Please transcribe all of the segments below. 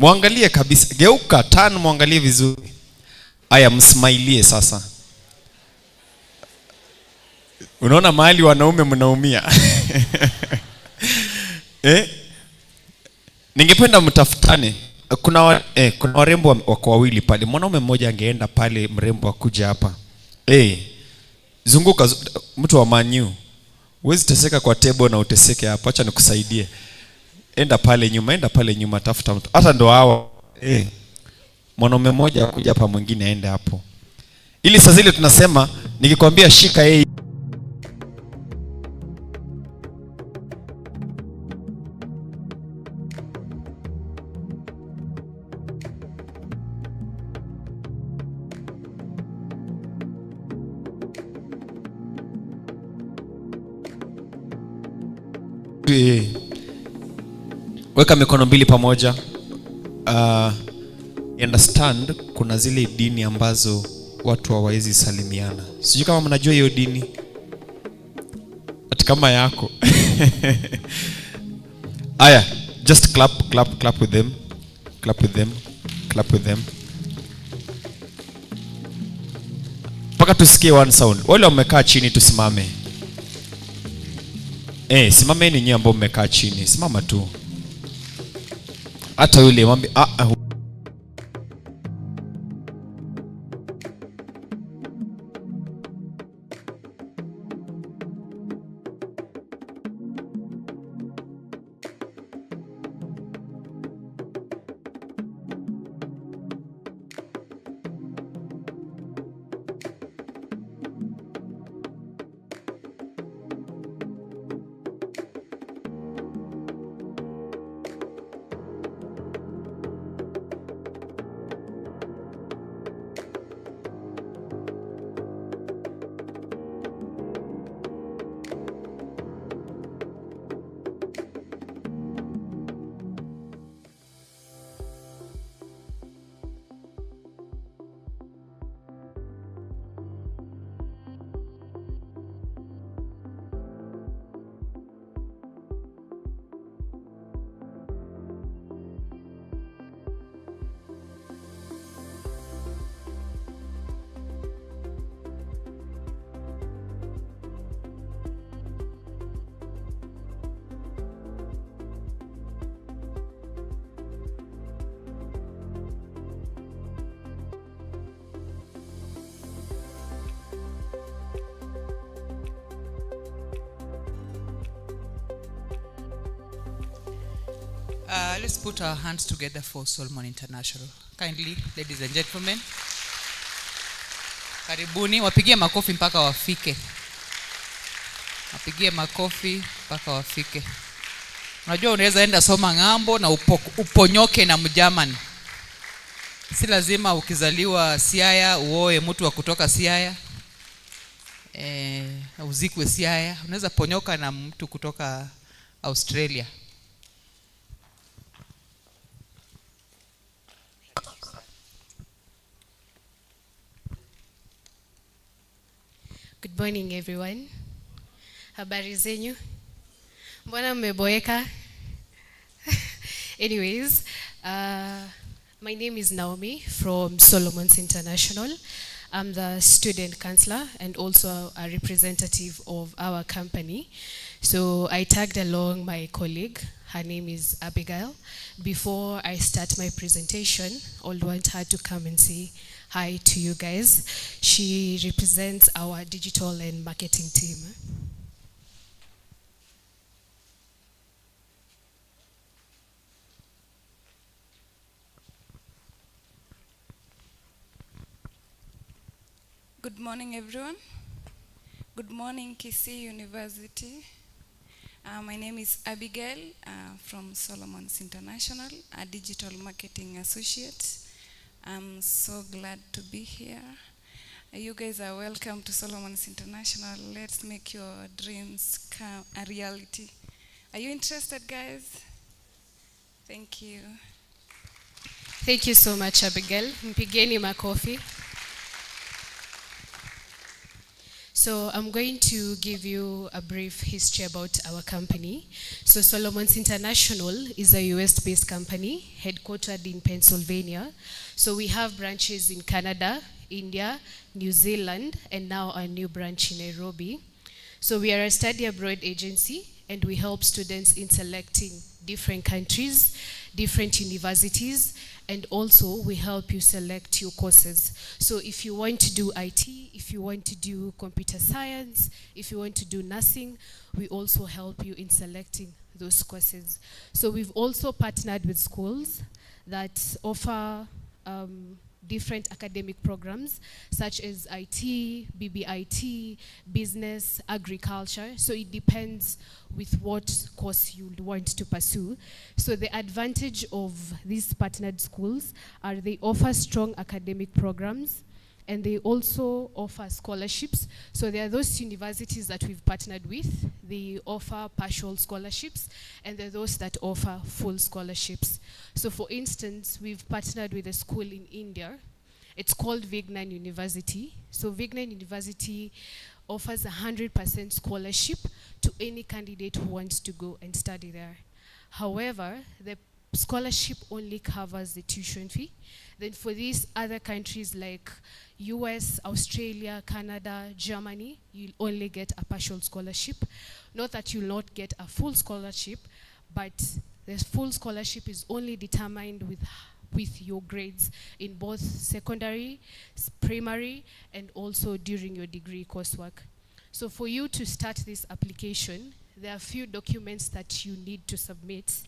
Muangalie kabisa. Geuka, turn, muangalie vizuri. Aya, msmailie sasa. Unaona mahali wanaume mnaumia. Ningependa mtafutane. Kuna warembo wako wawili pale. Mwanaume mmoja angeenda pale, mrembo akuja hapa. Zunguka mtu wa manyu. Huwezi teseka kwa table na uteseke hapa. Acha nikusaidie. Enda pale nyuma, tafuta mtu. Hata ndo hao. Mwanaume mmoja akuja hapa, mwingine aende hapo. Ili saa zile tunasema nikikwambia shika yeye. Weka mikono mbili pamoja. Understand, kuna zile dini ambazo watu hawawezi salimiana. Sijui kama mnajua hiyo dini. Ati kama yako. Aya, just clap with them. Clap with them. Paka tusikie one sound. Wale wamekaa chini tusimame. Simameni nyinyi ambao mmekaa chini. Simama tu. Hata yule mwambie Let's put our hands together for Solomon International. Kindly, ladies and gentlemen. Karibuni, wapigie makofi mpaka wafike. Wapigie makofi mpaka wafike. Unajua unaweza enda soma ng'ambo na uponyoke na Mjerman. Si lazima ukizaliwa Siaya uoe mtu wa kutoka Siaya. Uzikwe Siaya. Unaweza ponyoka na mtu kutoka Australia. Good morning everyone. Habari zenyu? Mbona mmeboeka? Anyways, my name is Naomi from Solomon's International. I'm the student counselor and also a representative of our company. So I tagged along my colleague. Her name is Abigail. Before I start my presentation, I'll want her to come and say hi to you guys. She represents our digital and marketing team. Good morning, everyone. Good morning, Kisii University. My name is Abigail from Solomon's International, a digital marketing associate. I'm so glad to be here. You guys are welcome to Solomon's International. Let's make your dreams come a reality. Are you interested, guys? Thank you. Thank you so much, Abigail. Mpigeni makofi. So I'm going to give you a brief history about our company. So Solomon's International is a US-based company headquartered in Pennsylvania. So we have branches in Canada, India, New Zealand, and now a new branch in Nairobi. So we are a study abroad agency, and we help students in selecting different countries, different universities, and also we help you select your courses. So if you want to do IT, if you want to do computer science, if you want to do nursing, we also help you in selecting those courses. So we've also partnered with schools that offer different academic programs such as IT, BBIT, business, agriculture. So it depends with what course you want to pursue. So the advantage of these partnered schools are they offer strong academic programs, and they also offer scholarships. So there are those universities that we've partnered with, they offer partial scholarships, and there are those that offer full scholarships. So for instance, we've partnered with a school in India. It's called Vignan University. So Vignan University offers 100% scholarship to any candidate who wants to go and study there. However, the scholarship only covers the tuition fee. Then for these other countries like US, Australia, Canada, Germany, you'll only get a partial scholarship. Not that you'll not get a full scholarship, but the full scholarship is only determined with your grades in both secondary, primary, and also during your degree coursework. So for you to start this application, there are a few documents that you need to submit.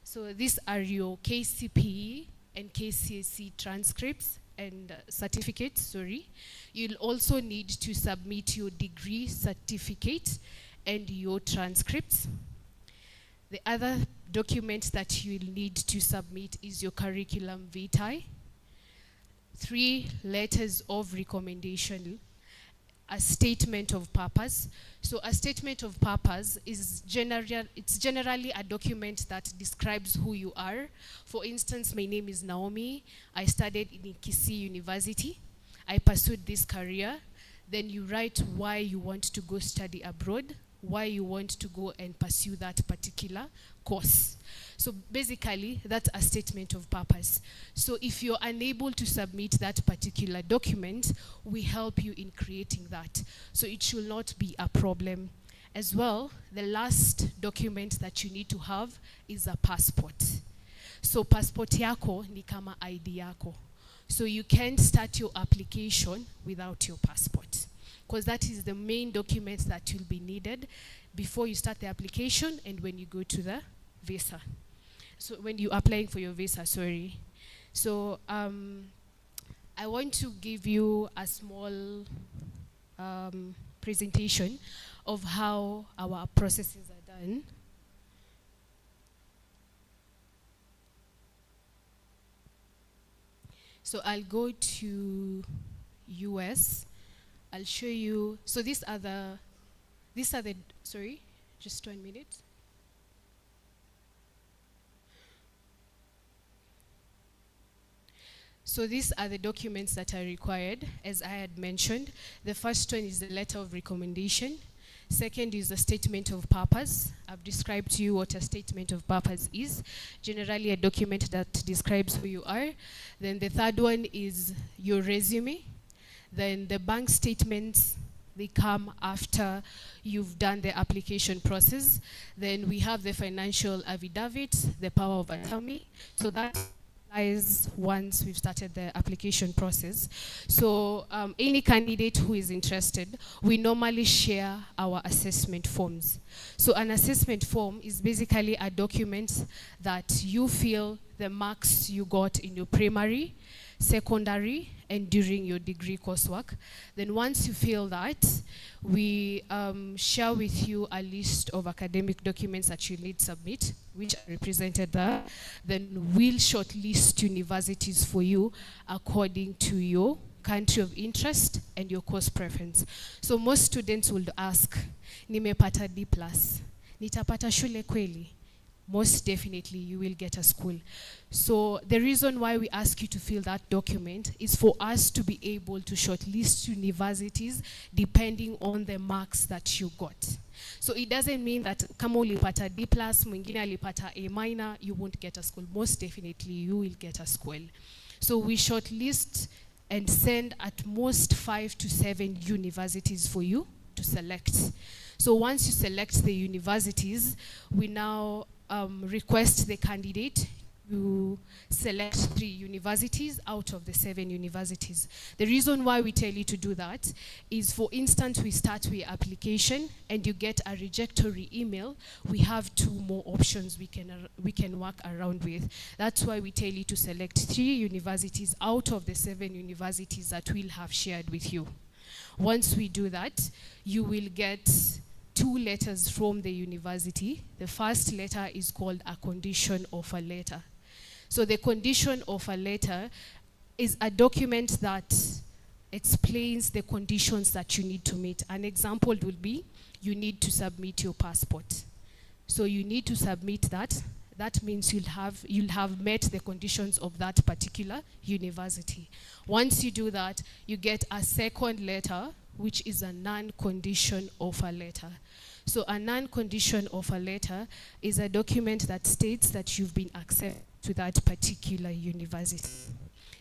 So these are your KCPE and KCSE transcripts and certificates, sorry. You'll also need to submit your degree certificate and your transcripts. The other document that you'll need to submit is your curriculum vitae, 3 letters of recommendation, a statement of purpose. So a statement of purpose is generally a document that describes who you are. For instance, my name is Naomi. I studied in Kisii University. I pursued this career. Then you write why you want to go study abroad, why you want to go and pursue that particular course. So basically, that's a statement of purpose. So if you're unable to submit that particular document, we help you in creating that. So it should not be a problem. As well, the last document that you need to have is a passport. So passport yako ni kama ID yako. So you can't start your application without your passport, because that is the main document that will be needed before you start the application and when you go to the visa. So when you're applying for your visa, sorry. So I want to give you a small presentation of how our processes are done. So I'll go to US. I'll show you. So these are the, sorry, just 1 minute. So these are the documents that are required, as I had mentioned. The first one is the letter of recommendation. Second is the statement of purpose. I've described to you what a statement of purpose is. Generally a document that describes who you are. Then the third one is your resume. Then the bank statements, they come after you've done the application process. Then we have the financial affidavit, the power of attorney. So that applies once we've started the application process. So any candidate who is interested, we normally share our assessment forms. So an assessment form is basically a document that you feel the marks you got in your primary, secondary, and during your degree coursework. Then once you feel that, we share with you a list of academic documents that you need to submit, which are represented there. Then we'll shortlist universities for you according to your country of interest and your course preference. So most students will ask, nimepata D+, nitapata shule kweli? most definitely you will get a school. So the reason why we ask you to fill that document is for us to be able to shortlist universities depending on the marks that you got. So it doesn't mean that kama ulipata D+, mwingine alipata A-, you won't get a school. Most definitely you will get a school. So we shortlist and send at most 5 to 7 universities for you to select. So once you select the universities, we now request the candidate to select 3 universities out of the 7 universities. The reason why we tell you to do that is, for instance, we start with application and you get a rejectory email, we have 2 more options we can work around with. That's why we tell you to select 3 universities out of the 7 universities that we'll have shared with you. Once we do that, you will get 2 letters from the university. The first letter is called a condition offer letter. So the condition offer letter is a document that explains the conditions that you need to meet. An example would be, you need to submit your passport. So you need to submit that. That means you'll have met the conditions of that particular university. Once you do that, you get a second letter, which is a non-condition offer letter. So a non-condition offer letter is a document that states that you've been accepted to that particular university.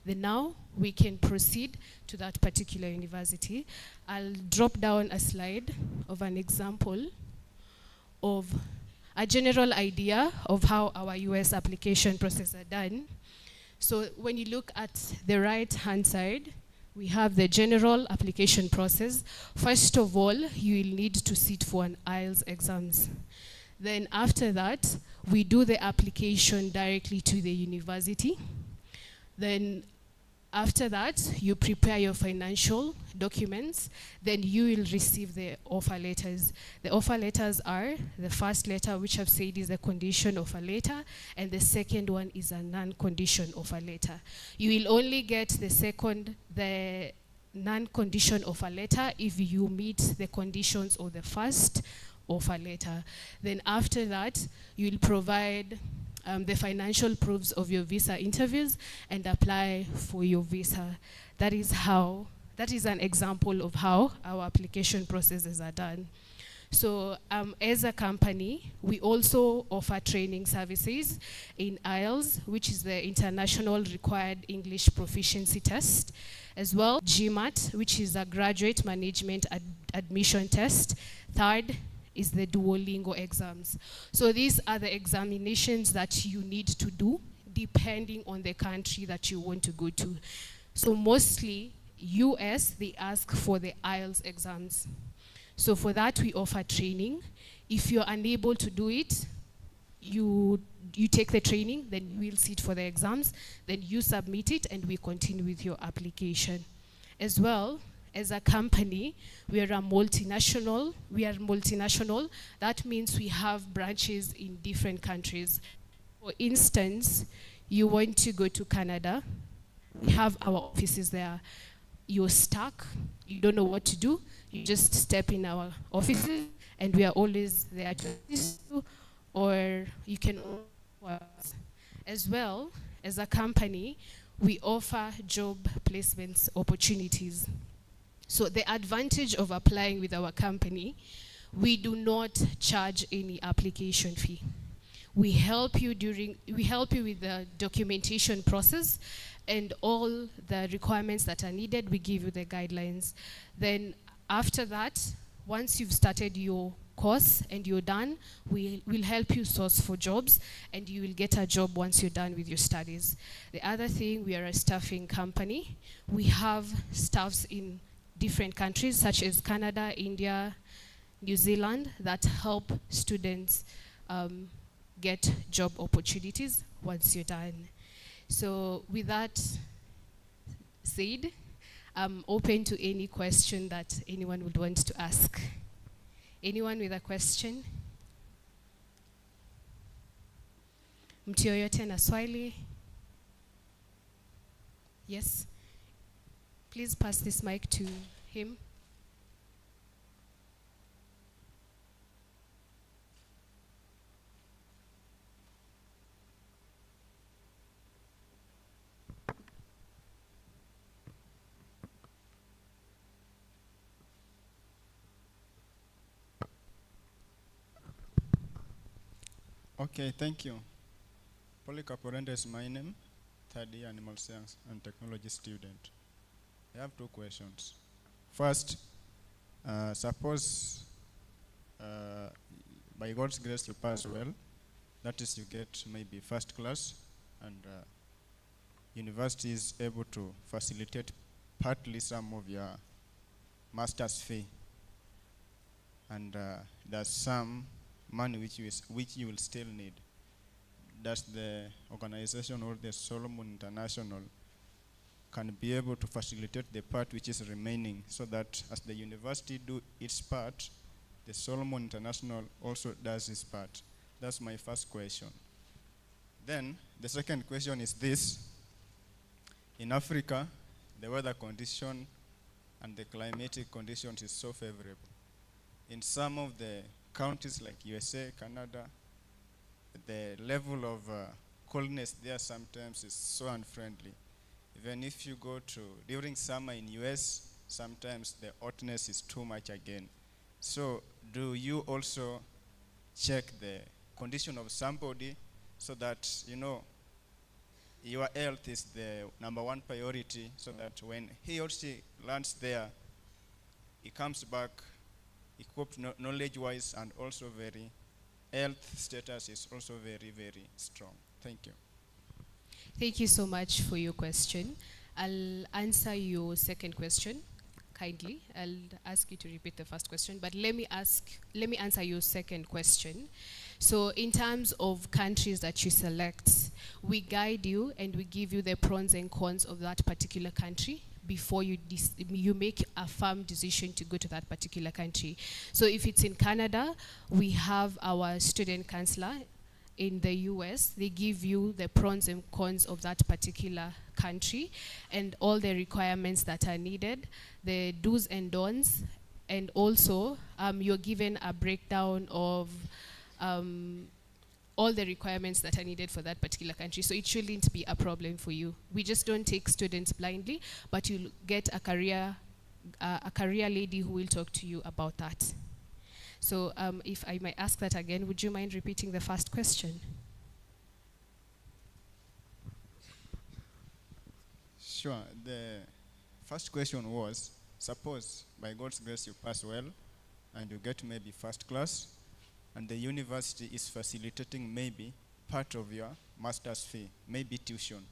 Then now we can proceed to that particular university. I'll drop down a slide of an example of a general idea of how our US application process are done. So when you look at the right-hand side, we have the general application process. First of all, you will need to sit for an IELTS exams. Then after that, we do the application directly to the university. Then after that, you prepare your financial documents. Then you will receive the offer letters. The offer letters are the first letter, which I've said is a condition offer letter, and the second one is a non-condition offer letter. You will only get the non-condition offer letter if you meet the conditions of the first offer letter. Then after that, you will provide the financial proofs of your visa interviews and apply for your visa. That is an example of how our application processes are done. So as a company, we also offer training services in IELTS, which is the International Required English Proficiency Test, as well GMAT, which is a Graduate Management Admission Test. Third is the Duolingo exams. So these are the examinations that you need to do depending on the country that you want to go to. So mostly US, they ask for the IELTS exams. So for that, we offer training. If you're unable to do it, you take the training, then you will sit for the exams, then you submit it, and we continue with your application. As well, as a company, we are multinational. That means we have branches in different countries. For instance, you want to go to Canada, we have our offices there. You're stuck, you don't know what to do, you just step in our offices, and we are always there to assist you, or you can work. As well, as a company, we offer job placements opportunities. So the advantage of applying with our company, we do not charge any application fee. We help you with the documentation process and all the requirements that are needed. We give you the guidelines. Then after that, once you've started your course and you're done, we'll help you source for jobs, and you will get a job once you're done with your studies. The other thing, we are a staffing company. We have staffs in different countries such as Canada, India, New Zealand, that help students get job opportunities once you're done. So with that said, I'm open to any question that anyone would want to ask. Anyone with a question? Mtu yoyote na swali? Yes? Please pass this mic to him. Okay, thank you. Polycarp is my name, third year animal science and technology student. I have two questions. First, suppose by God's grace you pass well, that is you get maybe first class, and university is able to facilitate partly some of your master's fee, and there's some money which you will still need. Does the organization or the Solomon International can be able to facilitate the part which is remaining, so that as the university do its part, the Solomon International also does its part? That's my first question. Then the second question is this: in Africa, the weather condition and the climatic conditions is so favorable. In some of the countries like USA, Canada, the level of coldness there sometimes is so unfriendly. Even if you go to during summer in US, sometimes the hotness is too much again. So do you also check the condition of somebody, so that your health is the number one priority, so that when he or she lands there, he comes back equipped knowledge-wise, and also very health status is also very, very strong? Thank you. Thank you so much for your question. I'll answer your second question kindly. I'll ask you to repeat the first question, but let me answer your second question. So in terms of countries that you select, we guide you and we give you the pros and cons of that particular country before you make a firm decision to go to that particular country. So if it's in Canada, we have our student counselor. In the US, they give you the pros and cons of that particular country and all the requirements that are needed, the do's and don'ts, and also you're given a breakdown of all the requirements that are needed for that particular country. So it shouldn't be a problem for you. We just don't take students blindly, but you'll get a career lady who will talk to you about that. So if I might ask that again, would you mind repeating the first question? Sure. The first question was, suppose by God's grace you pass well and you get maybe first class, and the university is facilitating maybe part of your master's fee, maybe tuition.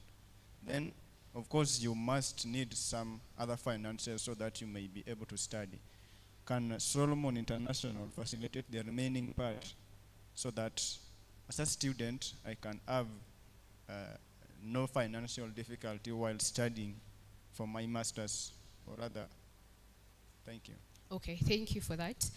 Then, of course, you must need some other finances so that you may be able to study. Can Solomon International facilitate the remaining part, so that as a student I can have no financial difficulty while studying for my master's or other? Thank you. Okay, thank you for that.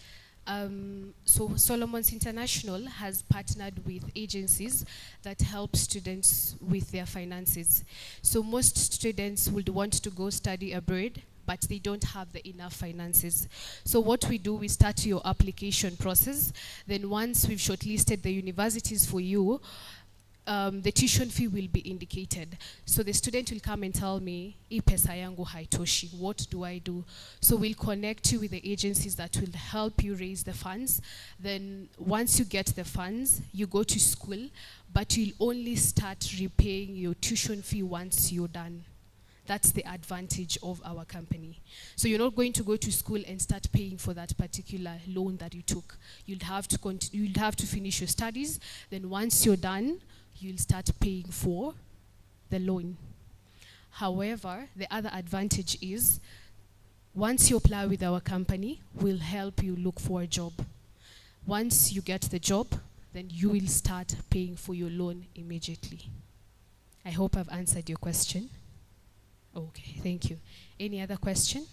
So Solomon's International has partnered with agencies that help students with their finances. So most students would want to go study abroad, but they don't have the enough finances. So what we do, we start your application process. Then once we've shortlisted the universities for you, the tuition fee will be indicated. So the student will come and tell me, "Hii pesa yangu haitoshi, what do I do?" So we'll connect you with the agencies that will help you raise the funds. Then once you get the funds, you go to school, but you'll only start repaying your tuition fee once you're done. That's the advantage of our company. So you're not going to go to school and start paying for that particular loan that you took. You'll have to finish your studies. Then once you're done, you'll start paying for the loan. However, the other advantage is, once you apply with our company, we'll help you look for a job. Once you get the job, then you will start paying for your loan immediately. I hope I've answered your question. Okay, thank you. Any other question?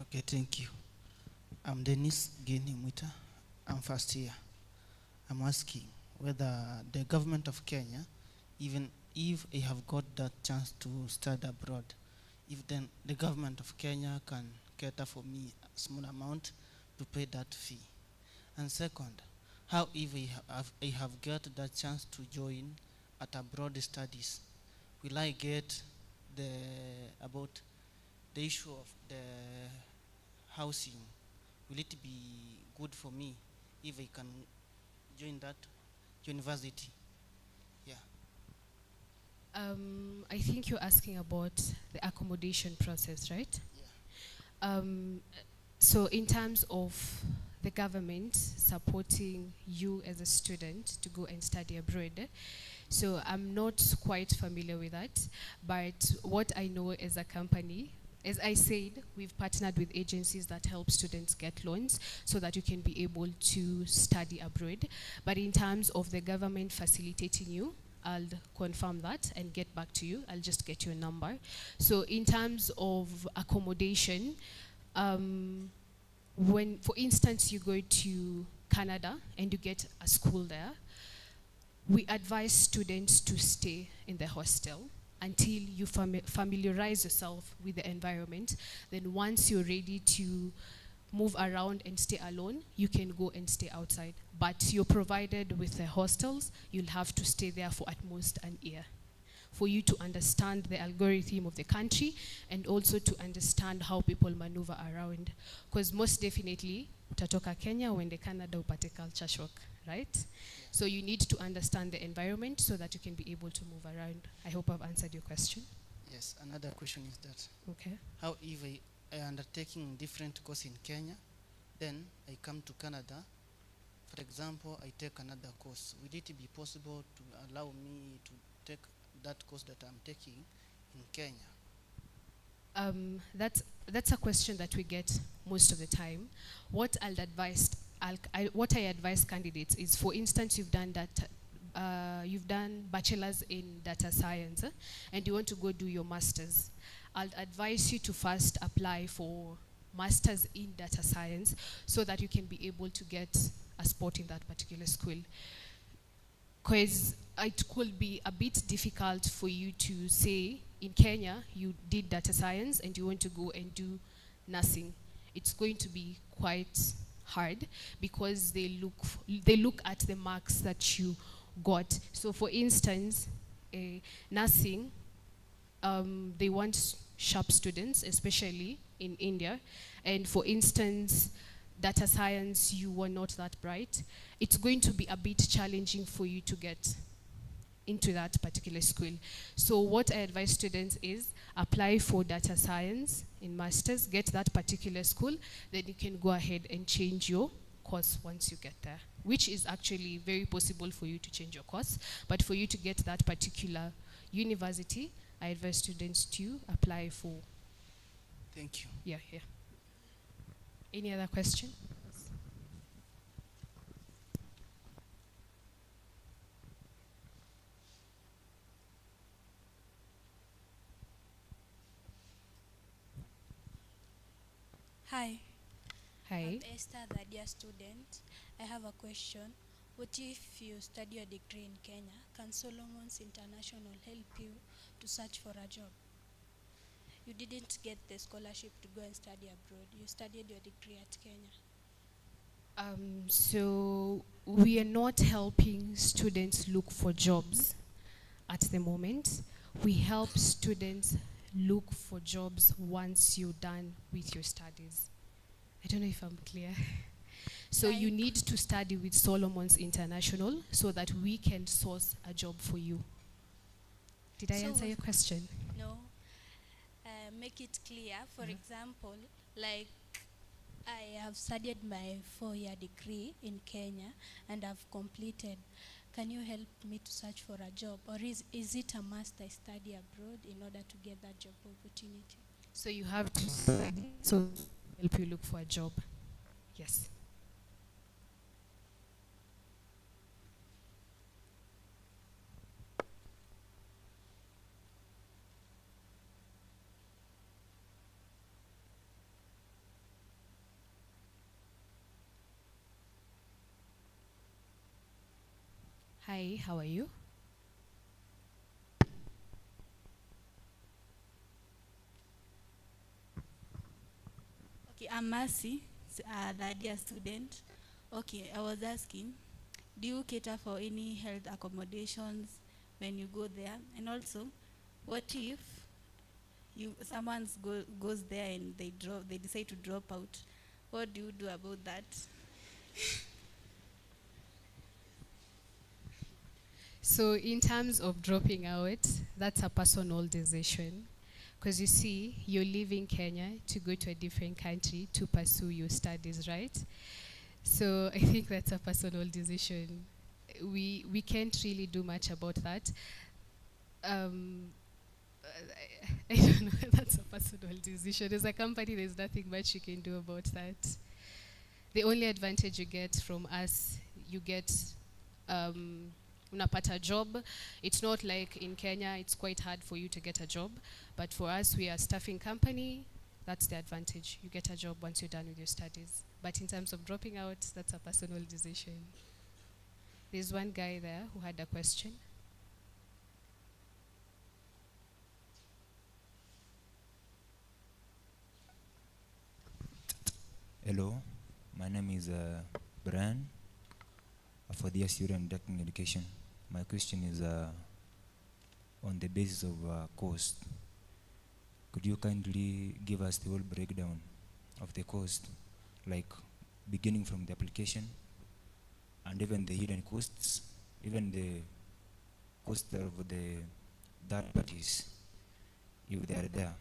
Okay, thank you. I'm Dennis Gini Mwita. I'm first year. I'm asking whether the government of Kenya, even if I have got that chance to study abroad, if then the government of Kenya can cater for me a small amount to pay that fee. And second, how if I have got that chance to join at abroad studies, will I get about the issue of the housing? Will it be good for me if I can join that university? Yeah. I think you're asking about the accommodation process, right? Yeah. So in terms of the government supporting you as a student to go and study abroad, so I'm not quite familiar with that, but what I know as a company, as I said, we've partnered with agencies that help students get loans so that you can be able to study abroad. But in terms of the government facilitating you, I'll confirm that and get back to you. I'll just get your number. So in terms of accommodation, when, for instance, you go to Canada and you get a school there, we advise students to stay in the hostel until you familiarize yourself with the environment. Then once you're ready to move around and stay alone, you can go and stay outside. But you're provided with the hostels, you'll have to stay there for at most an year for you to understand the algorithm of the country and also to understand how people maneuver around. Because most definitely, utatoka Kenya, uende Canada, upate culture shock, right? So you need to understand the environment so that you can be able to move around. I hope I've answered your question. Yes, another question is that, Okay. how if I undertaking different course in Kenya, then I come to Canada, for example, I take another course. Will it be possible to allow me to take that course that I'm taking in Kenya? That's a question that we get most of the time. What I advise candidates is, for instance, you've done bachelor's in data science, and you want to go do your master's. I'll advise you to first apply for master's in data science so that you can be able to get a spot in that particular school. Because it could be a bit difficult for you to say, in Kenya, you did data science and you want to go and do nursing. It's going to be quite hard because they look at the marks that you got. So for instance, nursing, they want sharp students, especially in India. And for instance, data science, you were not that bright. It's going to be a bit challenging for you to get into that particular school. So what I advise students is apply for data science in masters, get that particular school, then you can go ahead and change your course once you get there, which is actually very possible for you to change your course. But for you to get that particular university, I advise students to apply for. Thank you. Yeah. Any other question? Hi. Hi. I'm Esther, the dear student. I have a question. What if you study a degree in Kenya? Can Solomon's International help you to search for a job? You didn't get the scholarship to go and study abroad. You studied your degree at Kenya. So we are not helping students look for jobs at the moment. We help students look for jobs once you're done with your studies. I don't know if I'm clear. So you need to study with Solomon's International so that we can source a job for you. Did I answer your question? No. Make it clear. For example, like I have studied my 4-year degree in Kenya and I've completed. Can you help me to search for a job? Or is it a must I study abroad in order to get that job opportunity? So you have to study so help you look for a job. Yes. Hi, how are you? Okay, I'm Mercy, the dear student. Okay, I was asking, do you cater for any health accommodations when you go there? And also, what if goes there and they decide to drop out? What do you do about that? So in terms of dropping out, that's a personal decision. Because you see, you're leaving Kenya to go to a different country to pursue your studies, right? So I think that's a personal decision. We can't really do much about that. I don't know, that's a personal decision. As a company, there's nothing much you can do about that. The only advantage you get from us, you get unapata job. It's not like in Kenya, it's quite hard for you to get a job. But for us, we are a staffing company. That's the advantage. You get a job once you're done with your studies. But in terms of dropping out, that's a personal decision. There's one guy there who had a question. Hello, my name is Brian for the student Technical Education. My question is on the basis of cost. Could you kindly give us the whole breakdown of the cost, like beginning from the application and even the hidden costs, even the cost of the third parties, if they are there?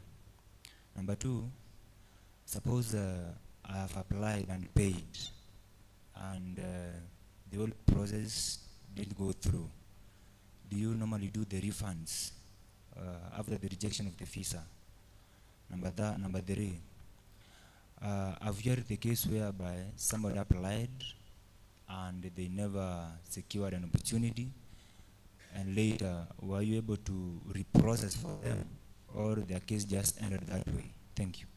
Number two, suppose I have applied and paid, and the whole process didn't go through. Do you normally do the refunds after the rejection of the visa? Number three, I've heard the case whereby somebody applied and they never secured an opportunity, and later were you able to reprocess for them, or their case just ended that way? Thank you.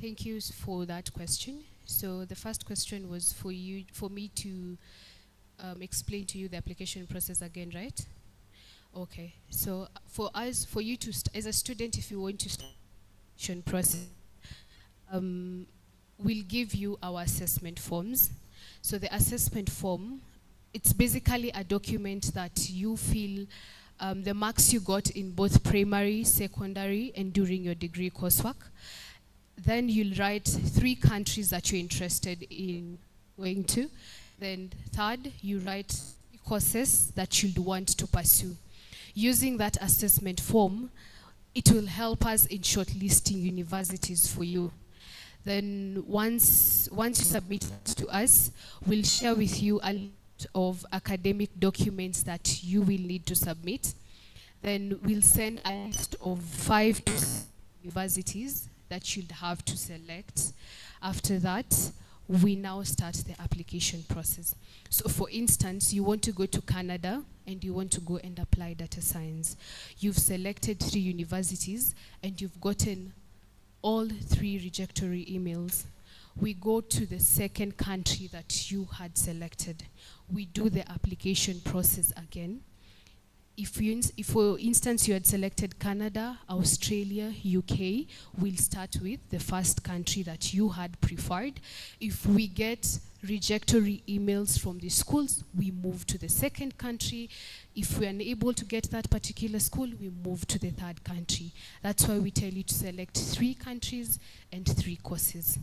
Thank you for that question. So the first question was for me to explain to you the application process again, right? Okay. So for you to as a student, if you want to start the application process, we'll give you our assessment forms. So the assessment form, it's basically a document that you feel the marks you got in both primary, secondary, and during your degree coursework. Then you'll write 3 countries that you're interested in going to. Then third, you write courses that you'd want to pursue. Using that assessment form, it will help us in shortlisting universities for you. Then once you submit it to us, we'll share with you a list of academic documents that you will need to submit. Then we'll send a list of 5 to 6 universities that you'd have to select. After that, we now start the application process. So for instance, you want to go to Canada and you want to go and apply data science. You've selected 3 universities and you've gotten all 3 rejectory emails. We go to the second country that you had selected. We do the application process again. If for instance you had selected Canada, Australia, UK, we'll start with the first country that you had preferred. If we get rejectory emails from the schools, we move to the second country. If we're unable to get that particular school, we move to the third country. That's why we tell you to select 3 countries and 3 courses.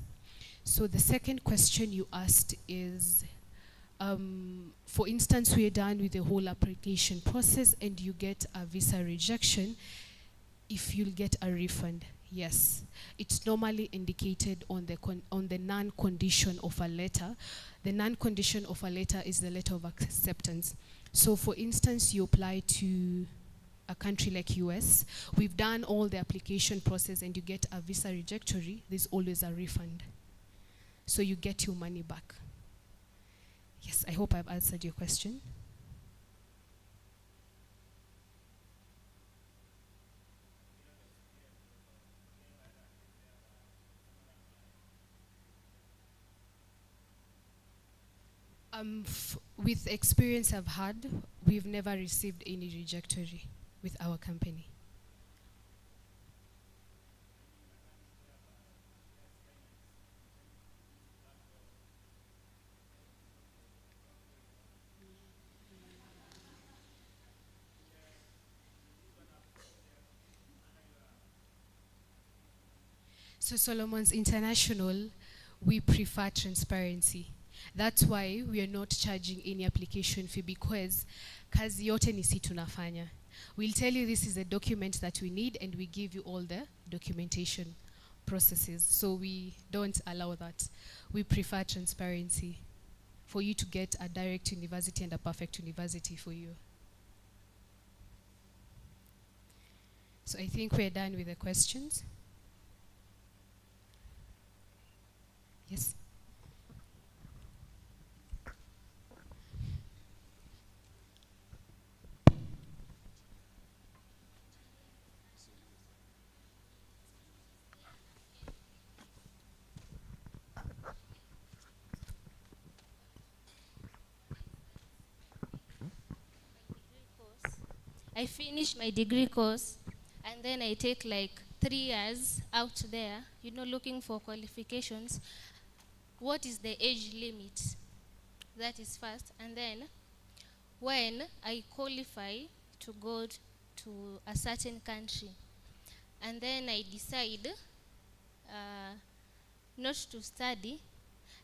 So the second question you asked is, for instance, we're done with the whole application process and you get a visa rejection, if you'll get a refund. Yes, it's normally indicated on the non-condition of a letter. The non-condition of a letter is the letter of acceptance. So for instance, you apply to a country like US, we've done all the application process and you get a visa rejectory, there's always a refund. So you get your money back. Yes, I hope I've answered your question. With the experience I've had, we've never received any rejectory with our company. So Solomon's International, we prefer transparency. That's why we are not charging any application fee, because kazi yote ni si tunafanya. We'll tell you this is a document that we need, and we give you all the documentation processes. So we don't allow that. We prefer transparency for you to get a direct university and a perfect university for you. So I think we're done with the questions. Yes. I finish my degree course, and then I take like 3 years out there, looking for qualifications. What is the age limit? That is first. And then when I qualify to go to a certain country, and then I decide not to study,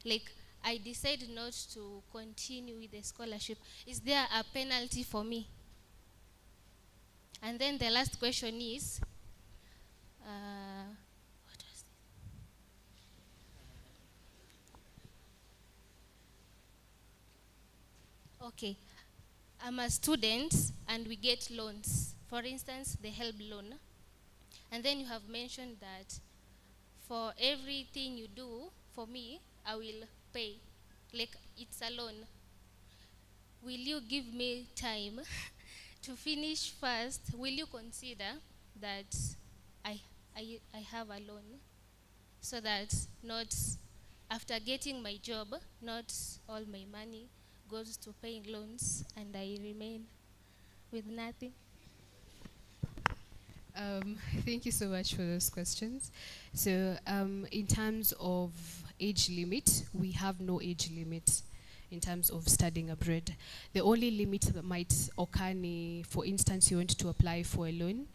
like I decide not to continue with the scholarship, is there a penalty for me? And then the last question is, what was it? Okay, I'm a student and we get loans. For instance, the HELB loan. And then you have mentioned that for everything you do for me, I will pay. Like it's a loan. Will you give me time to finish first? Will you consider that I have a loan, so that not after getting my job, not all my money goes to paying loans and I remain with nothing? Thank you so much for those questions. So in terms of age limit, we have no age limit in terms of studying abroad. The only limit that might occur, for instance, you want to apply for a loan,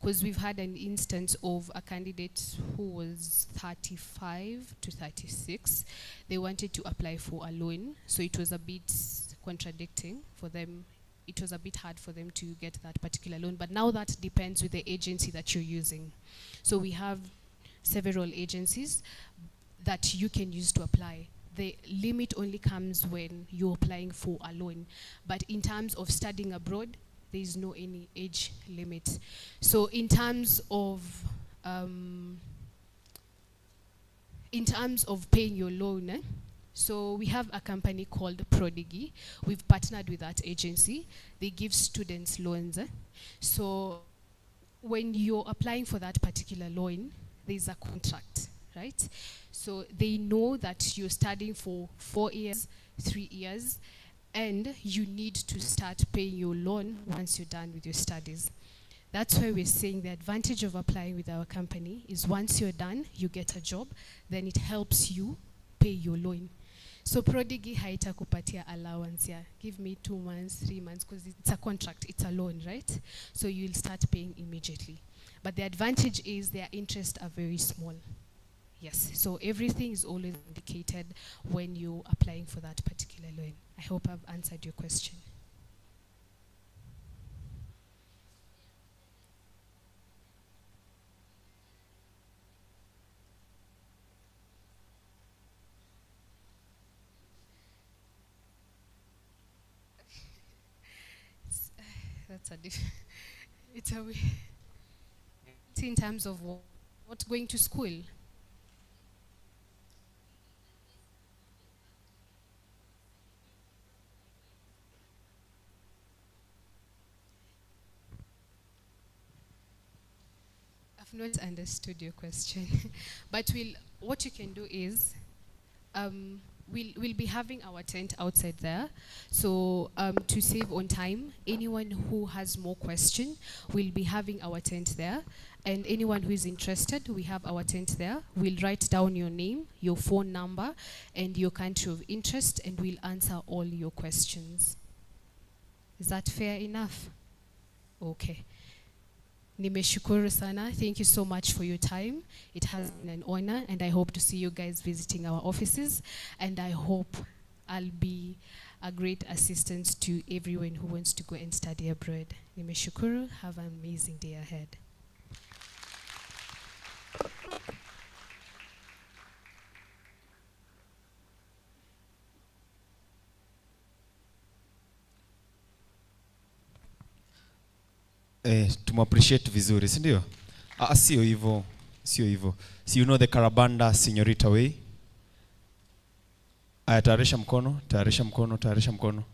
because we've had an instance of a candidate who was 35 to 36. They wanted to apply for a loan, so it was a bit contradicting for them. It was a bit hard for them to get that particular loan, but now that depends with the agency that you're using. So we have several agencies that you can use to apply. The limit only comes when you're applying for a loan. But in terms of studying abroad, there is no any age limit. So in terms of paying your loan, so we have a company called Prodigy. We've partnered with that agency. They give students loans. So when you're applying for that particular loan, there's a contract, right? So they know that you're studying for 4 years, 3 years, and you need to start paying your loan once you're done with your studies. That's why we're saying the advantage of applying with our company is once you're done, you get a job, then it helps you pay your loan. So Prodigy haitakupatia allowance, yeah. Give me 2 months, 3 months, because it's a contract, it's a loan, right? So you'll start paying immediately. But the advantage is their interests are very small. Yes, so everything is always indicated when you're applying for that particular loan. I hope I've answered your question. That's a it's a way. In terms of what going to school. I've not understood your question, but what you can do is we'll be having our tent outside there. So to save on time, anyone who has more question, we'll be having our tent there. And anyone who is interested, we have our tent there. We'll write down your name, your phone number, and your country of interest, and we'll answer all your questions. Is that fair enough? Okay. Nimeshukuru sana. Thank you so much for your time. It has been an honor, and I hope to see you guys visiting our offices, and I hope I'll be a great assistance to everyone who wants to go and study abroad. Nimeshukuru. Have an amazing day ahead. Tumappreciate vizuri, si ndio? Sio hivyo, sio hivyo. Si you know the Karabanda Señorita way? Aya, tayarisha mkono, tayarisha mkono, tayarisha mkono.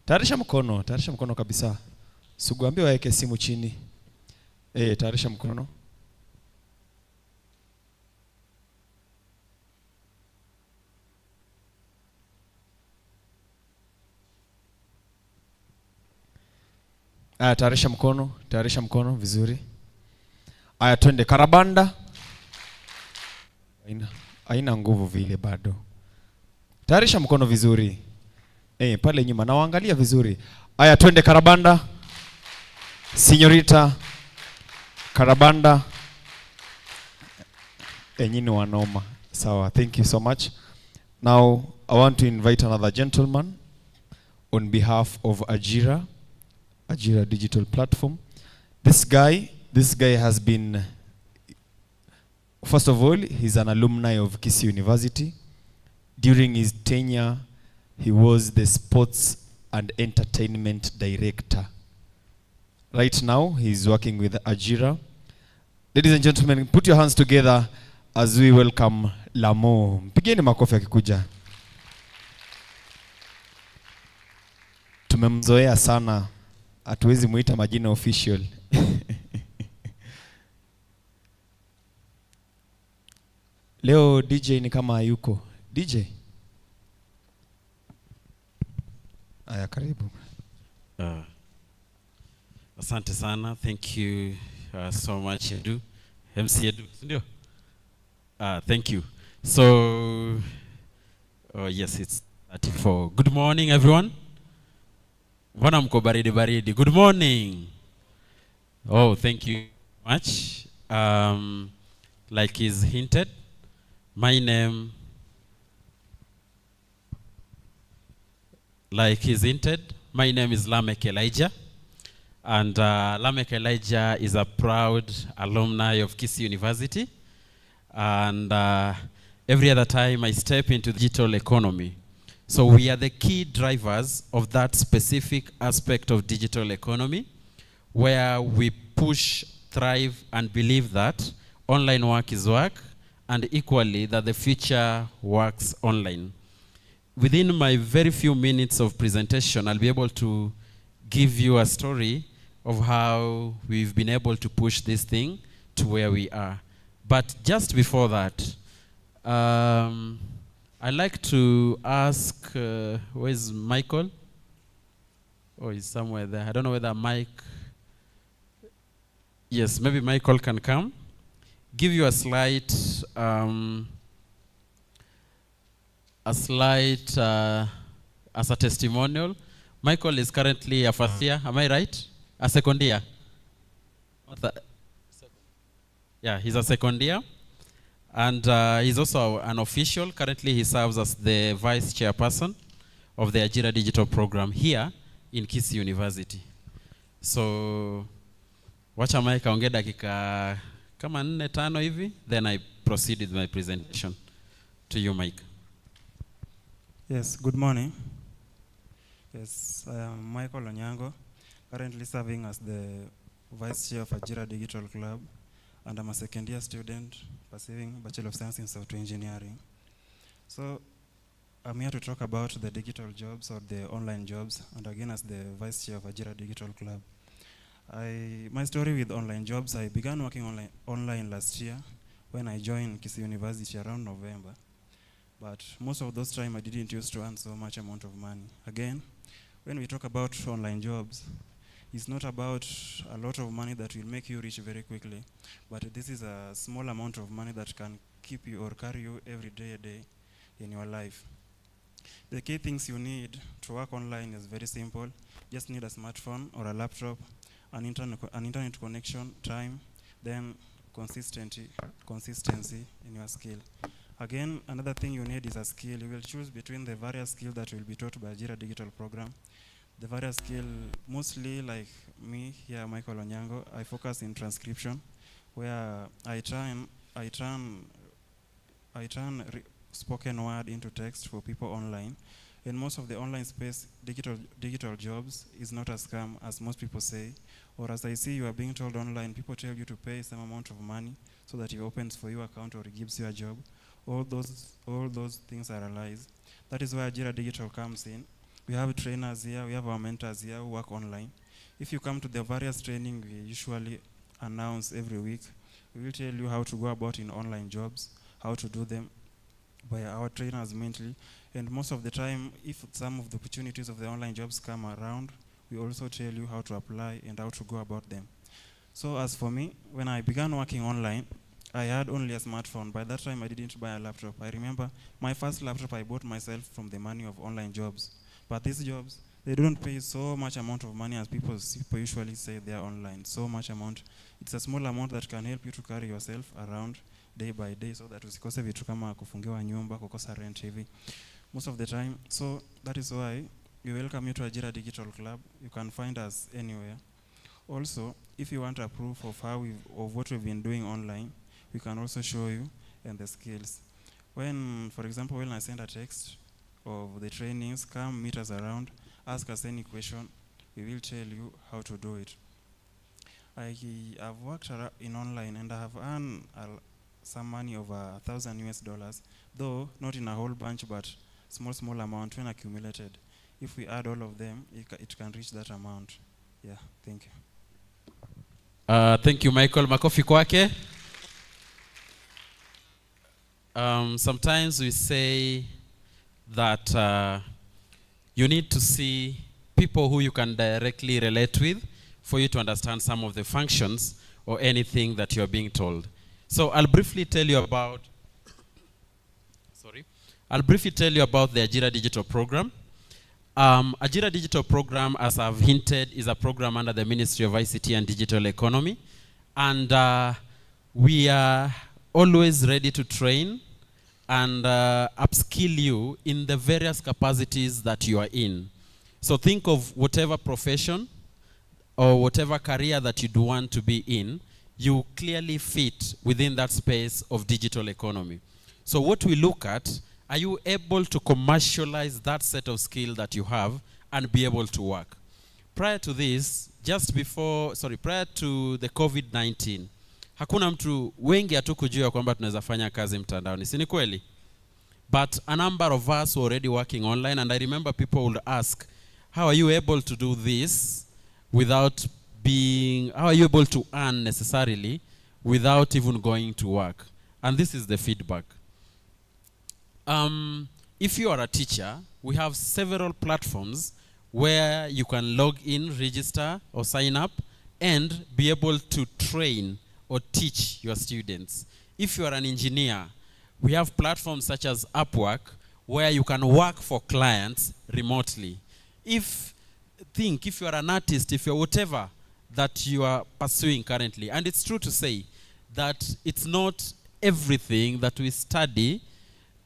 Tayarisha mkono, tayarisha mkono kabisa. Sikuambia waweke simu chini. Tayarisha mkono. Aya, tayarisha mkono vizuri. Aya, twende Karabanda. Haina nguvu vile bado. Tayarisha mkono vizuri. Pale nyuma na waangalia vizuri. Aya, twende Karabanda. Señorita Karabanda. Nyinyi wanoma. Sawa, thank you so much. Now I want to invite another gentleman on behalf of Ajira digital platform. This guy has been, first of all, he's an alumni of Kisii University. During his tenure, he was the sports and entertainment director. Right now, he's working with Ajira. Ladies and gentlemen, put your hands together as we welcome Lamo. Mpigeni makofi akikuja. Tumemzoea sana. Hatuwezi muita majina official. Leo DJ ni kama hayuko. DJ? Aya, karibu. Asante sana. Thank you so much, Edu. MC Edu, ndio? Thank you. So, yes, it's 34. Good morning, everyone. Mbona mko baridi baridi? Good morning. Oh, thank you much. Like is hinted, my name, is Lamek Elijah. And Lamek Elijah is a proud alumni of Kisii University. And every other time I step into the digital economy. So we are the key drivers of that specific aspect of digital economy, where we push, thrive, and believe that online work is work, and equally that the future works online. Within my very few minutes of presentation, I'll be able to give you a story of how we've been able to push this thing to where we are. But just before that, I'd like to ask, where's Michael? Oh, he's somewhere there. I don't know whether Mike, yes, maybe Michael can come. Give you a slight, as a testimonial. Michael is currently a first year, am I right? A second year? Yeah, he's a second year. And he's also an official. Currently, he serves as the vice chairperson of the Ajira digital program here in Kisii University. So, wacha Mike aongee dakika kama 4-5 hivi, then I proceed with my presentation. To you, Mike. Yes, good morning. Yes, I am Michael Onyango, currently serving as the vice chair of Ajira Digital Club, and I'm a second year student pursuing Bachelor of Science in Software Engineering. So I'm here to talk about the digital jobs or the online jobs, and again as the vice chair of Ajira Digital Club. My story with online jobs, I began working online last year when I joined Kisii University around November. But most of those time I didn't used to earn so much amount of money. Again, when we talk about online jobs, it's not about a lot of money that will make you rich very quickly, but this is a small amount of money that can keep you or carry you every day in your life. The key things you need to work online is very simple. Just need a smartphone or a laptop an internet connection, time, then consistency in your skill. Again, another thing you need is a skill. You will choose between the various skills that will be taught by Ajira Digital Program. The various skill, mostly like me here, Michael Onyango, I focus in transcription, where I turn spoken word into text for people online. In most of the online space, digital jobs is not a scam, as most people say, or as I see you are being told online, people tell you to pay some amount of money so that he opens for you account or he gives you a job. All those things are lies. That is where Ajira Digital comes in. We have trainers here, we have our mentors here who work online. If you come to the various training we usually announce every week, we will tell you how to go about in online jobs, how to do them by our trainers mainly. And most of the time, if some of the opportunities of the online jobs come around, we also tell you how to apply and how to go about them. So as for me, when I began working online, I had only a smartphone. By that time, I didn't buy a laptop. I remember my first laptop I bought myself from the money of online jobs. But these jobs, they don't pay so much amount of money as people usually say they are online. So much amount. It's a small amount that can help you to carry yourself around day by day, so that usikose vitu kama kufungiwa nyumba, kukosa rent hivi. Most of the time. So that is why we welcome you to Ajira Digital Club. You can find us anywhere. Also, if you want a proof of what we've been doing online, we can also show you and the skills. When, for example, when I send a text of the trainings, come meet us around, ask us any question, we will tell you how to do it. I have worked in online and I have earned some money over $1,000, though not in a whole bunch, but small amount when accumulated. If we add all of them, it can reach that amount. Yeah, thank you. Thank you, Michael. Makofi kwake. Sometimes we say that you need to see people who you can directly relate with for you to understand some of the functions or anything that you're being told. So I'll briefly tell you about the Ajira Digital Program. Ajira Digital Program, as I've hinted, is a program under the Ministry of ICT and Digital Economy. And we are always ready to train and upskill you in the various capacities that you are in. So think of whatever profession or whatever career that you do want to be in, you clearly fit within that space of digital economy. So what we look at, are you able to commercialize that set of skill that you have and be able to work? Prior to this, prior to the COVID-19, hakuna mtu wengi hatukujua kwamba tunaweza fanya kazi mtandaoni. Si ni kweli? But a number of us were already working online, and I remember people would ask, how are you able to do this how are you able to earn necessarily without even going to work? And this is the feedback. If you are a teacher, we have several platforms where you can log in, register, or sign up, and be able to train or teach your students. If you are an engineer, we have platforms such as Upwork, where you can work for clients remotely. If you are an artist, if you're whatever that you are pursuing currently, and it's true to say that it's not everything that we study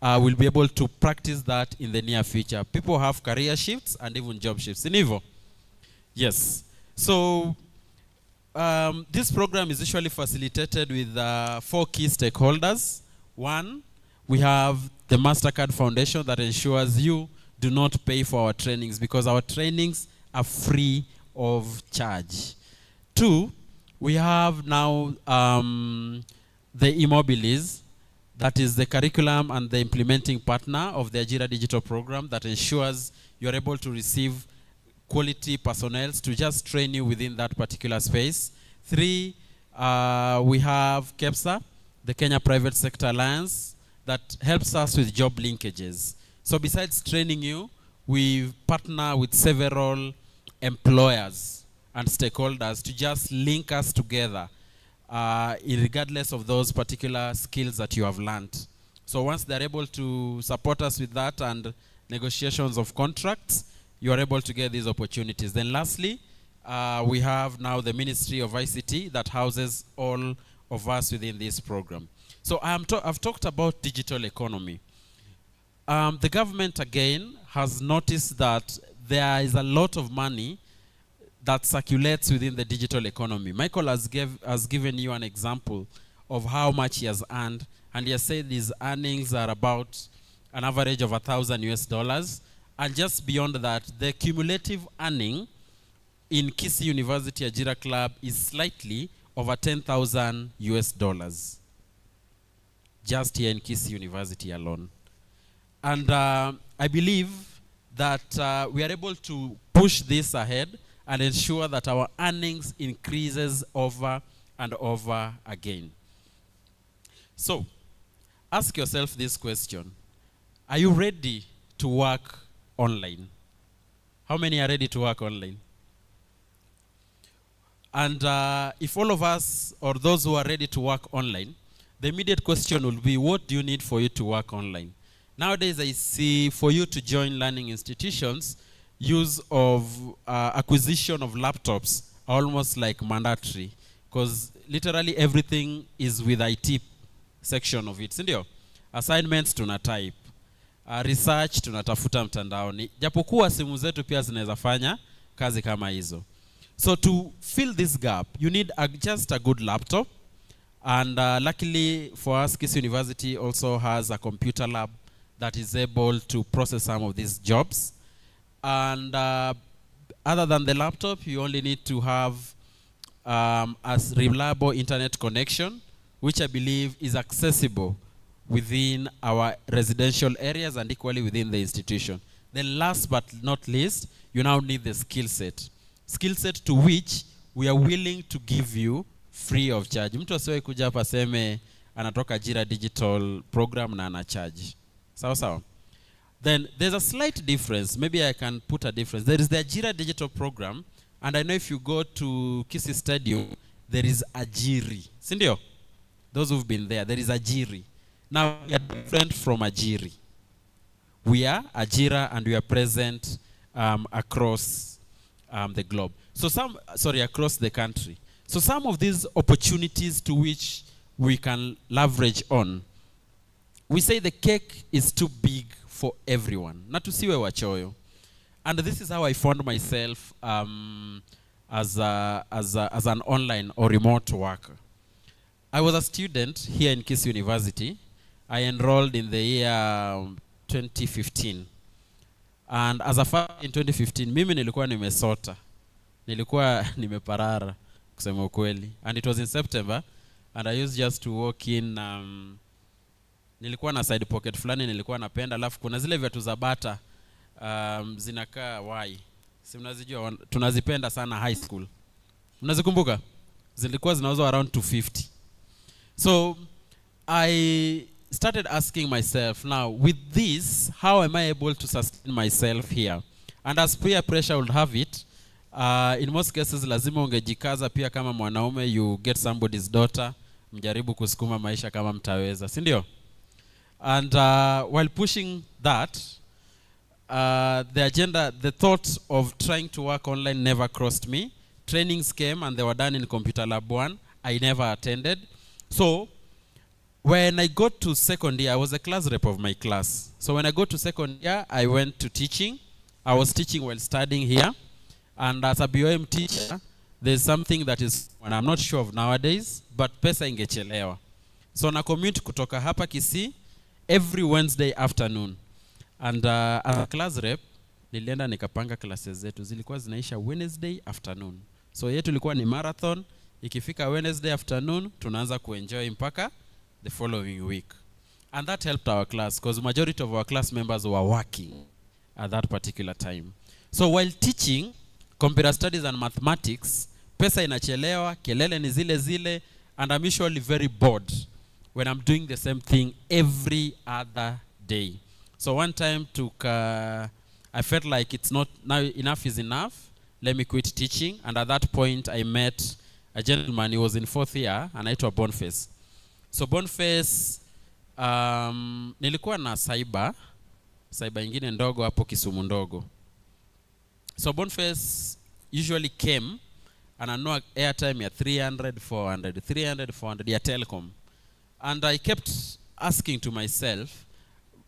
will be able to practice that in the near future. People have career shifts and even job shifts. In Evo? Yes. So this program is usually facilitated with 4 key stakeholders. One, we have the MasterCard Foundation that ensures you do not pay for our trainings, because our trainings are free of charge. 2, we have now the Immobilis, that is the curriculum and the implementing partner of the Ajira Digital Program that ensures you're able to receive quality personnel to just train you within that particular space. 3, we have KEPSA, the Kenya Private Sector Alliance, that helps us with job linkages. So besides training you, we partner with several employers and stakeholders to just link us together regardless of those particular skills that you have learned. So once they're able to support us with that and negotiations of contracts, you are able to get these opportunities. Then lastly, we have now the Ministry of ICT that houses all of us within this program. So I've talked about digital economy. The government again has noticed that there is a lot of money that circulates within the digital economy. Michael has given you an example of how much he has earned, and he has said his earnings are about an average of $1,000 US, and just beyond that, the cumulative earning in Kisii University Ajira Club is slightly over $10,000 US, just here in Kisii University alone. And I believe that we are able to push this ahead and ensure that our earnings increases over and over again. So, ask yourself this question. Are you ready to work online? How many are ready to work online? And if all of us, or those who are ready to work online, the immediate question will be, what do you need for you to work online? Nowadays, I see for you to join learning institutions, use of acquisition of laptops are almost like mandatory, because literally everything is with IT section of it, sindio? Assignments tunatype, research tunatafuta mtandaoni, japokuwa simu zetu pia zinaweza fanya kazi kama hizo. So to fill this gap, you need just a good laptop, and luckily for us, Kisii University also has a computer lab that is able to process some of these jobs. And other than the laptop, you only need to have a reliable internet connection, which I believe is accessible within our residential areas and equally within the institution. Then last but not least, you now need the skill set. Skill set to which we are willing to give you free of charge. Mtu asiwe kuja hapa seme anatoka Ajira digital program na ana charge. Sawa sawa. Then there's a slight difference. Maybe I can put a difference. There is the Ajira digital program, and I know if you go to Kisii Stadium, there is Ajiri. Sindio? Those who've been there, there is Ajiri. Now, we are different from Ajiri. We are Ajira, and we are present across the globe. So across the country. So some of these opportunities to which we can leverage on, we say the cake is too big for everyone. Na tusiwe wachoyo. And this is how I found myself as an online or remote worker. I was a student here in Kisii University. I enrolled in the year 2015. And as a father in 2015, mimi nilikuwa nimesota. Nilikuwa nimeparara kusema ukweli. And it was in September, and I used just to walk in. Nilikuwa na side pocket fulani nilikuwa napenda, alafu kuna zile viatu za bata zinakaa wai. Si mnazijua, tunazipenda sana high school. Mnazikumbuka? Zilikuwa zinauzwa around 250. So I started asking myself, now with this, how am I able to sustain myself here? And as peer pressure would have it, in most cases lazima ungejikaza pia kama mwanaume, you get somebody's daughter, mjaribu kusukuma maisha kama mtaweza, si ndio? And while pushing that, the thought of trying to work online never crossed me. Trainings came and they were done in Computer Lab 1. I never attended. So when I got to second year, I was a class rep of my class. So when I got to second year, I went to teaching. I was teaching while studying here. And as a BOM teacher, there's something that is, and I'm not sure of nowadays, but pesa ingechelewa. So na commute kutoka hapa Kisii every Wednesday afternoon. And as a class rep, nilienda nikapanga classes zetu. Zilikuwa zinaisha Wednesday afternoon. So yetu ilikuwa ni marathon. Ikifika Wednesday afternoon, tunaanza kuenjoy mpaka the following week. And that helped our class, because majority of our class members were working at that particular time. So while teaching computer studies and mathematics, pesa inachelewa, kelele ni zile zile, and I'm usually very bored when I'm doing the same thing every other day. So one time I felt like it's not, now enough is enough, let me quit teaching. And at that point I met a gentleman, he was in 4th year, anaitwa Boniface. So Boniface, nilikuwa na cyber ingine ndogo hapo Kisumu ndogo. So Boniface usually came ananunua airtime ya 300, 400, 300, 400 ya Telcom. And I kept asking to myself,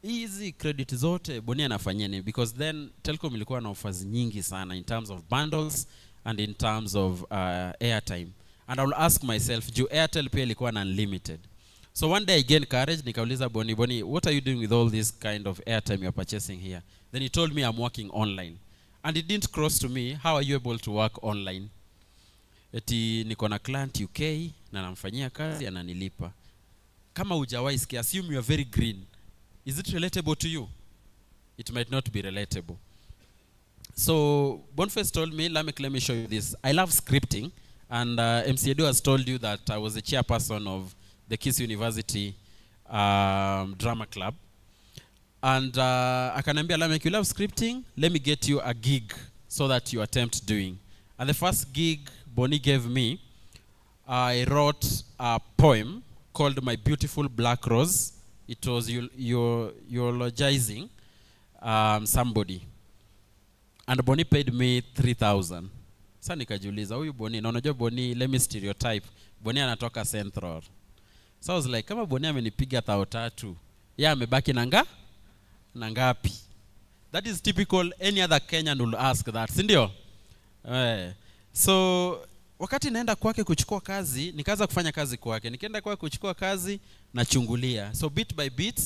hizi credit zote Boni anafanyia nini? Because then Telcom ilikuwa na offers nyingi sana in terms of bundles and in terms of airtime. And I will ask myself, juu Airtel pia ilikuwa na unlimited. So one day I gained courage, nikauliza Boni, what are you doing with all this kind of airtime you're purchasing here? Then he told me I'm working online. And it didn't cross to me, how are you able to work online? Eti niko na client UK na namfanyia kazi ananilipa. Kama hujawahi sikia, assume you are very green. Is it relatable to you? It might not be relatable. So Boniface told me, let me show you this. I love scripting, and MC Edu has told you that I was the chairperson of the Kisii University drama club. And akanambia, Lamek, you love scripting? Let me get you a gig so that you attempt doing. And the first gig Boni gave me, I wrote a poem called My Beautiful Black Rose. It was eulogizing somebody. And Boni paid me 3,000. Sasa nikajiuliza, huyu Boni, na unajua Boni, let me stereotype, Boni anatoka Central. So I was like, kama Boni amenipiga 3,000, yeye amebaki na ngapi? That is typical, any other Kenyan will ask that, si ndio? So wakati naenda kwake kuchukua kazi, nikaanza kufanya kazi kwake. Nikienda kwake kuchukua kazi, nachungulia. So bit by bit,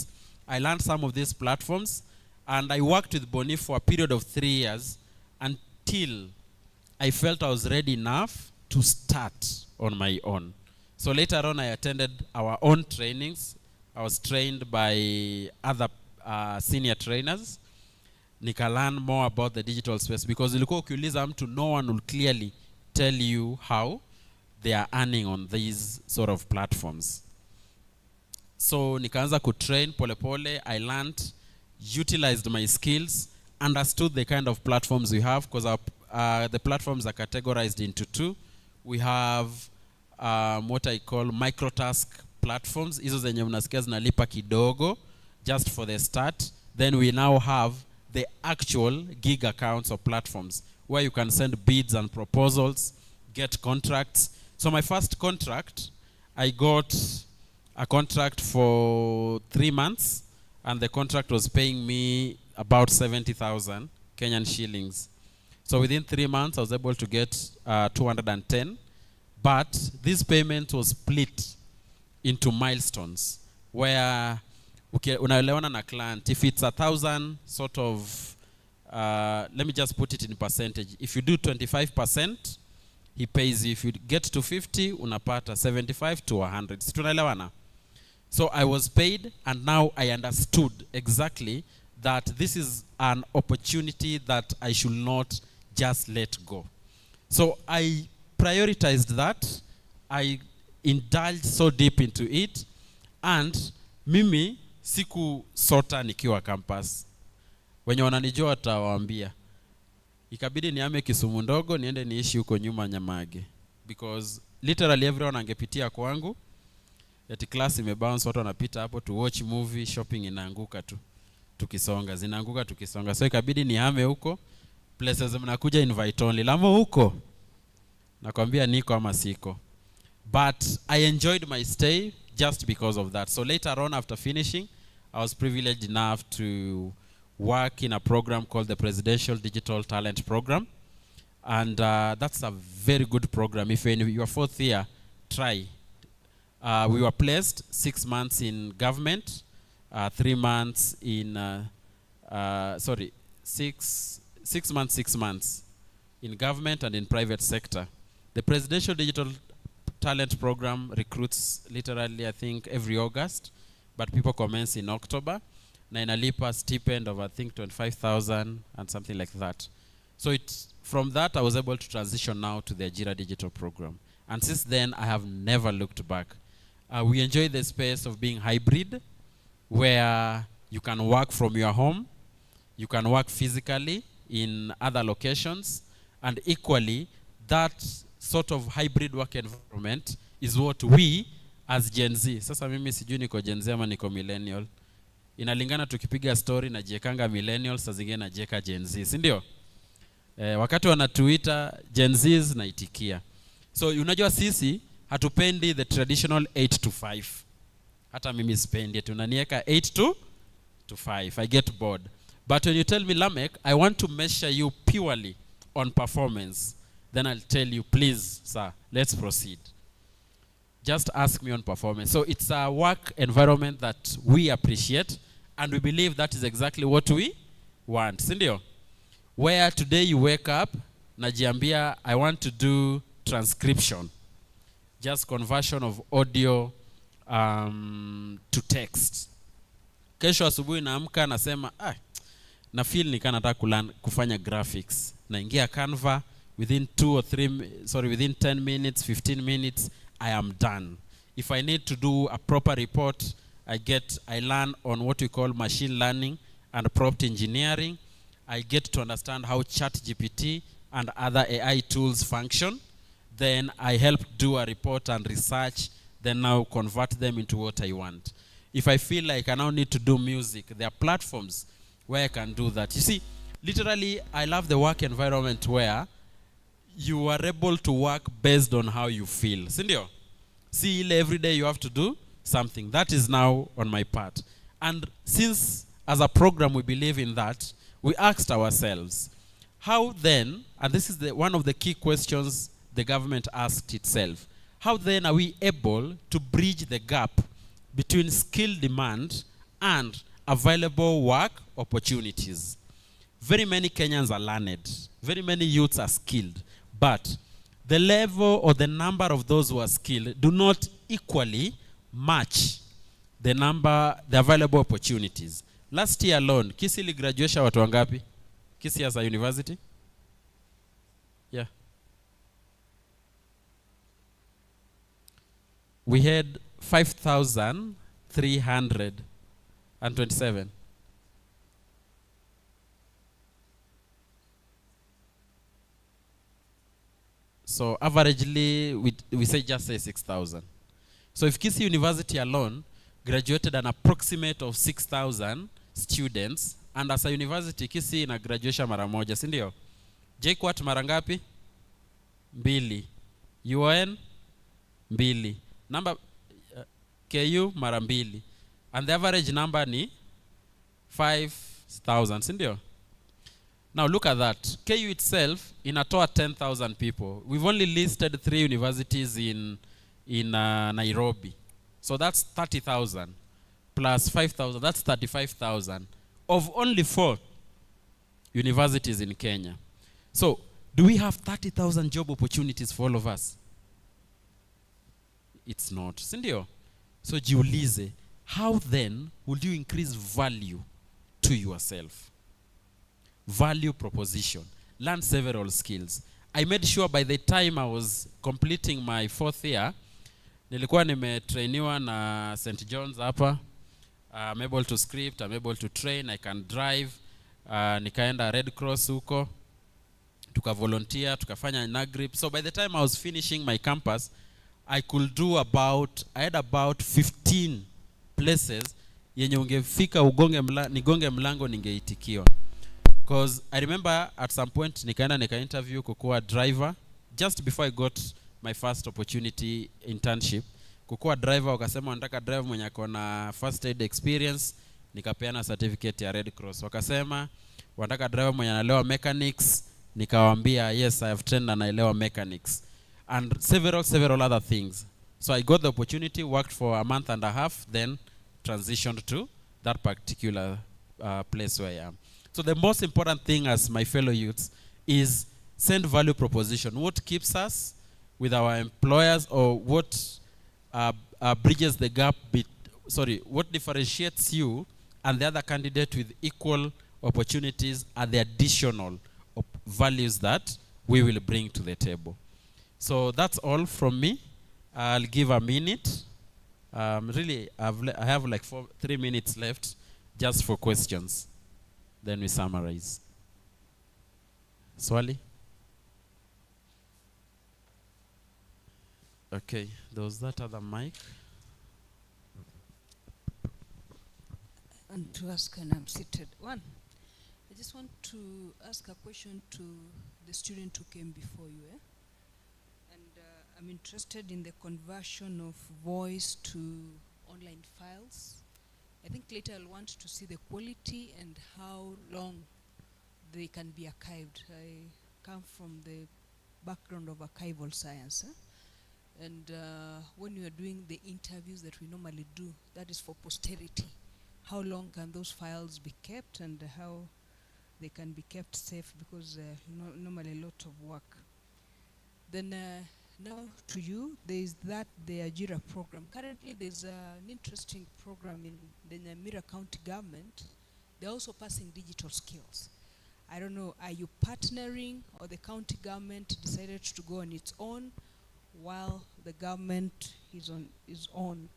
I learned some of these platforms, and I worked with Boni for a period of 3 years until I felt I was ready enough to start on my own. So later on, I attended our own trainings. I was trained by other senior trainers. Nika learn more about the digital space, because ilikuwa ukiuliza mtu, no one will clearly tell you how they are earning on these sort of platforms. So nikaanza kutrain pole pole. I learned, utilized my skills, understood the kind of platforms we have, because the platforms are categorized into two. We have what I call microtask platforms. Hizo zenye unasikia zinalipa kidogo just for the start. Then we now have the actual gig accounts or platforms where you can send bids and proposals, get contracts. So my first contract, I got a contract for 3 months, and the contract was paying me about 70,000 Kenyan shillings. So within 3 months, I was able to get 210. But this payment was split into milestones, where unaelewana na client. If it's 1,000 sort of, let me just put it in percentage. If you do 25%, he pays you. If you get to 50, unapata 75 to 100. Si tunaelewana? So I was paid, and now I understood exactly that this is an opportunity that I should not just let go. So I prioritized that. I indulged so deep into it, and mimi siku sota nikiwa campus. Wenye wananijua watawaambia, ikabidi niame Kisumu ndogo niende niishi huko nyuma Nyamage, because literally everyone angepitia kwangu. Eti class imebounce, watu wanapita hapo to watch movie, shopping inaanguka tu tukisonga, zinaanguka tukisonga. So ikabidi nihame huko, places mnakuja invite only. Lamo huko nakwambia niko ama siko. But I enjoyed my stay just because of that. So later on, after finishing, I was privileged enough to work in a program called the Presidential Digital Talent Program. And that's a very good program. If you're in your 4th year, try. We were placed 6 months in government, 3 months in, 6 months in government and in private sector. The Presidential Digital Talent Program recruits literally, I think, every August, but people commence in October. Na inalipa stipend of, I think, 25,000 and something like that. So from that, I was able to transition now to the Ajira digital program. And since then, I have never looked back. We enjoy the space of being hybrid, where you can work from your home, you can work physically in other locations, and equally, that sort of hybrid work environment is what we as Gen Z. Sasa mimi sijui niko Gen Z ama niko millennial. Inalingana tukipiga story na jekanga millennials, saa zingine na jeka Gen Z, si ndio? Wakati wanatuita Gen Zs naitikia. So unajua sisi hatupendi the traditional 8 to 5. Hata mimi sipendi, tunanieka 8 to 5. I get bored. But when you tell me, Lamek, I want to measure you purely on performance, then I'll tell you, please, sir, let's proceed. Just ask me on performance. So it's a work environment that we appreciate, and we believe that is exactly what we want. Sindio? Where today you wake up, najiambia, I want to do transcription. Just conversion of audio to text. Kesho asubuhi naamka nasema, na feel nika nataka kufanya graphics. Naingia Canva, within 10 minutes, 15 minutes, I am done. If I need to do a proper report, I learn on what we call machine learning and prompt engineering. I get to understand how ChatGPT and other AI tools function. Then I help do a report and research, then now convert them into what I want. If I feel like I now need to do music, there are platforms where I can do that. You see, literally, I love the work environment where you are able to work based on how you feel. Sindio? See, every day you have to do something. That is now on my part. And since as a program we believe in that, we asked ourselves, how then, and this is one of the key questions the government asked itself, how then are we able to bridge the gap between skill demand and available work opportunities? Very many Kenyans are learned. Very many youths are skilled. But the level or the number of those who are skilled do not equally match the available opportunities. Last year alone, Kisii graduation watu wangapi? Kisii as a university? Yeah. We had 5,327. So averagely, we say just say 6,000. So if Kisii University alone graduated an approximate of 6,000 students, and as a university, Kisii ina graduation mara moja, si ndio? JKUAT mara ngapi? 2. UON 2. Number KU mara 2. And the average number ni 5,000, si ndio? Now look at that. KU itself inatoa 10,000 people. We've only listed 3 universities in Nairobi. So that's 30,000 plus 5,000. That's 35,000 of only 4 universities in Kenya. So do we have 30,000 job opportunities for all of us? It's not. Sindio? So jiulize, how then would you increase value to yourself? Value proposition. Learn several skills. I made sure by the time I was completing my 4th year, nilikuwa nimetrainiwa na St. John's hapa. I'm able to script, I'm able to train, I can drive. Nikaenda Red Cross huko. Tuka volunteer, tukafanya NAGRIP. So by the time I was finishing my campus, I had about 15 places yenye ungefika nigonge mlango ningeitikiwa. Because I remember at some point nika interview kukuwa driver just before I got my first opportunity internship. Kukuwa driver wakasema wanataka driver mwenye ako na first aid experience, nikapeana certificate ya Red Cross. Wakasema wanataka driver mwenye anaelewa mechanics, nikawaambia yes, I have trained and naelewa mechanics. And several other things. So I got the opportunity, worked for a month and a half, then transitioned to that particular place where I am. So the most important thing as my fellow youths is send value proposition. What keeps us with our employers, or what bridges the gap, what differentiates you and the other candidate with equal opportunities are the additional values that we will bring to the table. So that's all from me. I'll give a minute. Really, I have like 3 minutes left just for questions. Then we summarize. Swali? Okay, there was that other mic. And to ask, and I'm seated. One, I just want to ask a question to the student who came before you. And I'm interested in the conversion of voice to online files. I think later I'll want to see the quality and how long they can be archived. I come from the background of archival science. And when you are doing the interviews that we normally do, that is for posterity. How long can those files be kept and how they can be kept safe, because normally a lot of work. Then now to you, there is the Ajira program. Currently there's an interesting program in the Nyamira County government. They're also passing digital skills. I don't know, are you partnering, or the county government decided to go on its own while the government is on?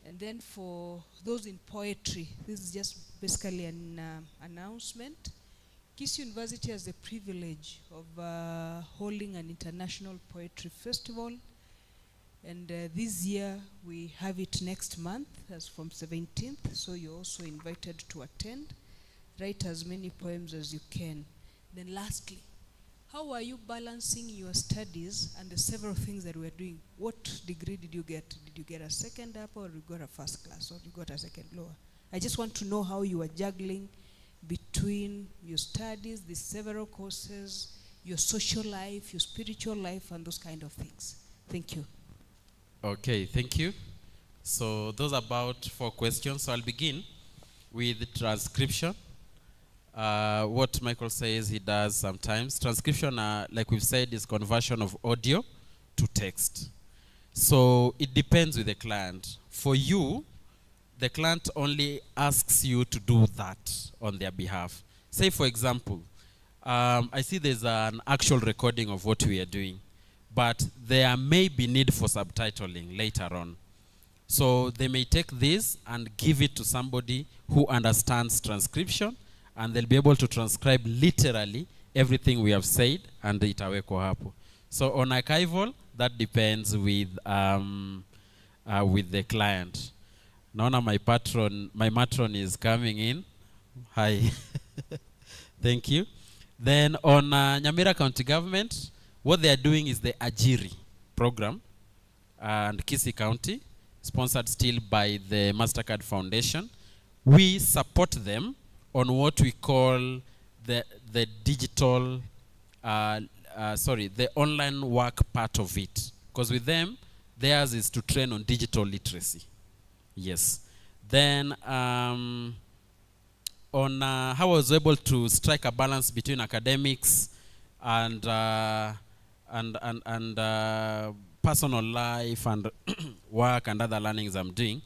And then for those in poetry, this is just basically an announcement. Kisii University has the privilege of holding an international poetry festival. And this year we have it next month, as from 17th, so you're also invited to attend. Write as many poems as you can. Then lastly, how are you balancing your studies and the several things that we're doing? What degree did you get? Did you get a second upper, or you got a first class, or you got a second lower? I just want to know how you are juggling between your studies, the several courses, your social life, your spiritual life, and those kind of things. Thank you. Okay, thank you. So those are about 4 questions. So I'll begin with the transcription. What Michael says he does sometimes. Transcription, like we've said, is conversion of audio to text. So it depends with the client. For you, the client only asks you to do that on their behalf. Say, for example, I see there's an actual recording of what we are doing, but there may be need for subtitling later on. So they may take this and give it to somebody who understands transcription, and they'll be able to transcribe literally everything we have said, and itawekwa hapo. So on archival, that depends with the client. Naona my matron is coming in. Hi. Thank you. Then on Nyamira County Government, what they are doing is the Ajira program, and Kisii County, sponsored still by the MasterCard Foundation. We support them on what we call the digital, the online work part of it. Because with them, theirs is to train on digital literacy. Yes. Then on how I was able to strike a balance between academics and personal life and work and other learnings I'm doing.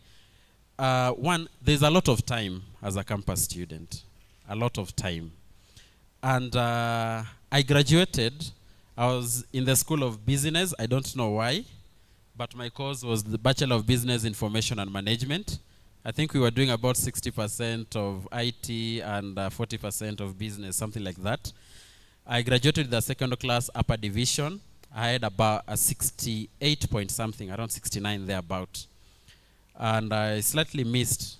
One, there's a lot of time as a campus student, a lot of time. And I graduated, I was in the School of Business, I don't know why, but my course was the Bachelor of Business Information and Management. I think we were doing about 60% of IT and 40% of business, something like that. I graduated the second class upper division. I had about a 68 point something, around 69 thereabout. And I slightly missed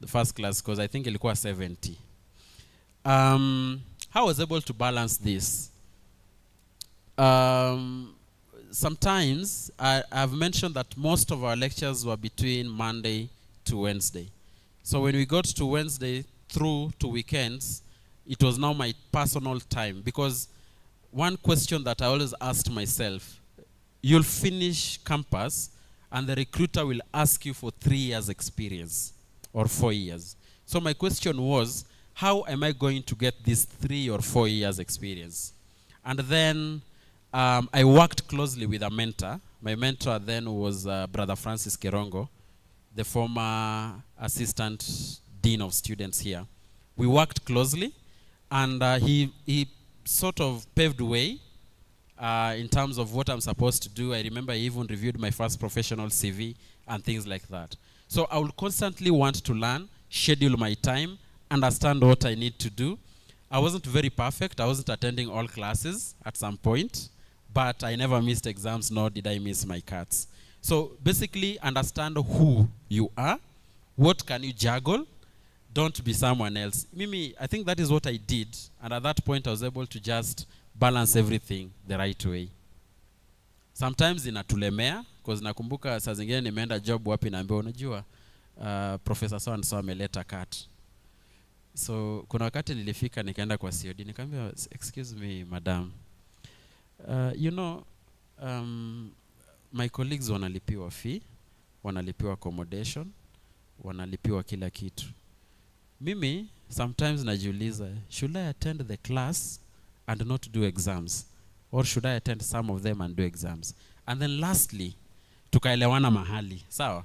the first class because I think ilikuwa 70. How I was able to balance this? Sometimes I've mentioned that most of our lectures were between Monday to Wednesday. So when we got to Wednesday through to weekends, it was now my personal time, because one question that I always asked myself, you'll finish campus and the recruiter will ask you for 3 years experience or 4 years. So my question was, how am I going to get this 3 or 4 years experience? And then I worked closely with a mentor. My mentor then was Brother Francis Kerongo, the former assistant dean of students here. We worked closely, and he sort of paved the way in terms of what I'm supposed to do. I remember he even reviewed my first professional CV and things like that. So I will constantly want to learn, schedule my time, understand what I need to do. I wasn't very perfect. I wasn't attending all classes at some point, but I never missed exams, nor did I miss my cuts. So basically understand who you are, what can you juggle, Don't be someone else. Mimi, I think that is what I did. And at that point, I was able to just balance everything the right way. Sometimes inatulemea, because nakumbuka saa zingine nimeenda job wapi naambiwa unajua professor so and so ameleta cut. So kuna wakati nilifika nikaenda kwa COD nikamwambia excuse me madam. You know my colleagues wanalipiwa fee, wanalipiwa accommodation, wanalipiwa kila kitu. Mimi sometimes najiuliza, should I attend the class and not do exams, or should I attend some of them and do exams? And then lastly, tukaelewana mahali, sawa?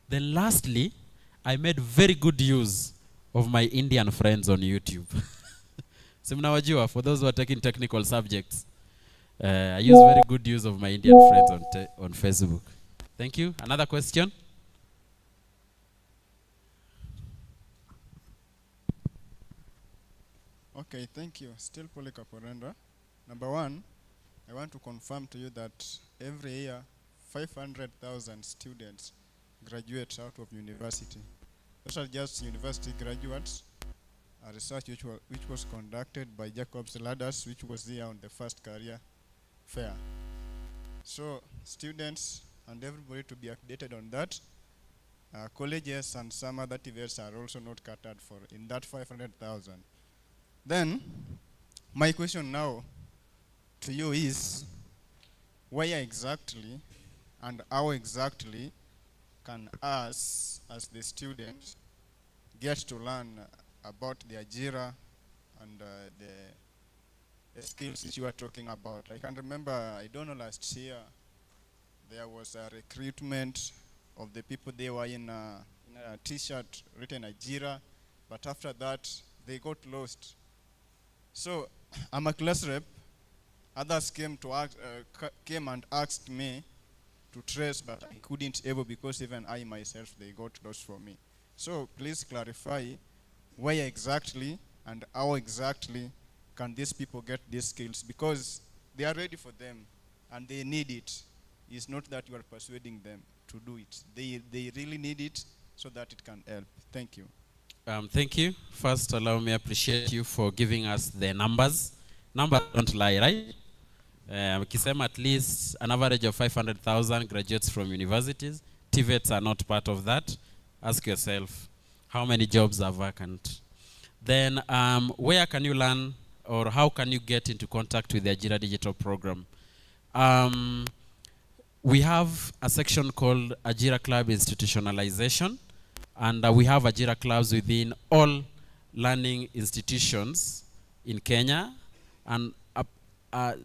Then lastly, I made very good use of my Indian friends on YouTube. So mnawajua, for those who are taking technical subjects, I use very good use of my Indian friends on Facebook. Thank you. Another question? Okay, thank you. Still Polikaporenda. Number one, I want to confirm to you that every year 500,000 students graduate out of university. Those are just university graduates. A research which was conducted by Jacob's Ladders, which was here on the first career fair. So students and everybody to be updated on that. Colleges and some other TVS are also not catered for in that 500,000. Then, my question now to you is, where exactly and how exactly can us, as the students, get to learn about the Ajira and the skills that you are talking about? I can remember, I don't know, last year, there was a recruitment of the people. They were in a t-shirt written Ajira, but after that, they got lost. So, I'm a class rep. Others came and asked me to trace, but I couldn't able because even I myself, they got lost for me. So, please clarify where exactly and how exactly can these people get these skills, because they are ready for them and they need it. It's not that you are persuading them to do it. They really need it so that it can help. Thank you. Thank you. First, allow me to appreciate you for giving us the numbers. Numbers don't lie, right? Kisema at least an average of 500,000 graduates from universities. TVETs are not part of that. Ask yourself, how many jobs are vacant? Then, where can you learn, or how can you get into contact with the Ajira digital program? We have a section called Ajira Club Institutionalization. And we have Ajira clubs within all learning institutions in Kenya, and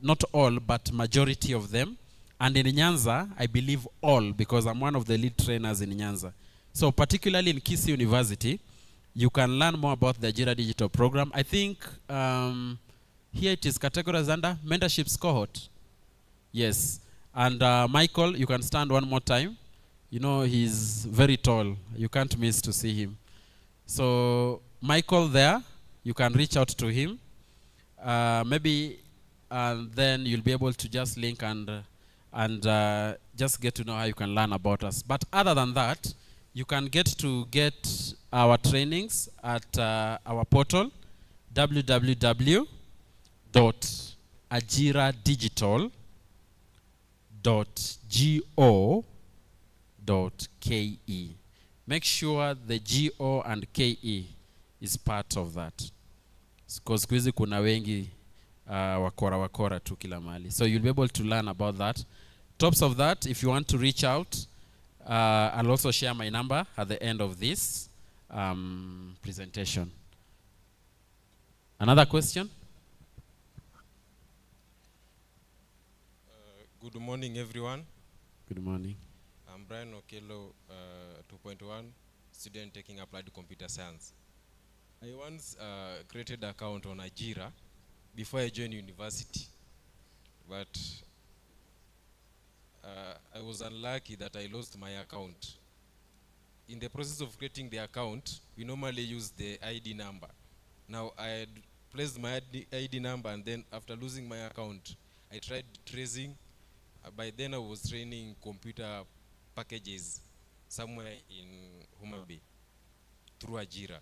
not all, but majority of them. And in Nyanza, I believe all, because I'm one of the lead trainers in Nyanza. So particularly in Kisii University, you can learn more about the Ajira digital program. I think here it is categorized under mentorships cohort. Yes. And Michael, you can stand one more time. You know, he's very tall. You can't miss to see him. So, Michael there, you can reach out to him. Maybe then you'll be able to just link and just get to know how you can learn about us. But other than that, you can get our trainings at our portal, www.ajiradigital.go.ke. Make sure the GO and KE is part of that, because kuizi kuna wengi wakora tu kila mahali. So you'll be able to learn about that. Tops of that, if you want to reach out, I'll also share my number at the end of this presentation. Another question? Good morning, everyone. Good morning. I'm Brian Okello, 2.1, student taking applied computer science. I once created an account on Ajira before I joined university, but I was unlucky that I lost my account. In the process of creating the account, we normally use the ID number. Now, I had placed my ID number, and then after losing my account, I tried tracing. By then, I was training computer packages somewhere in Homa Bay through Ajira.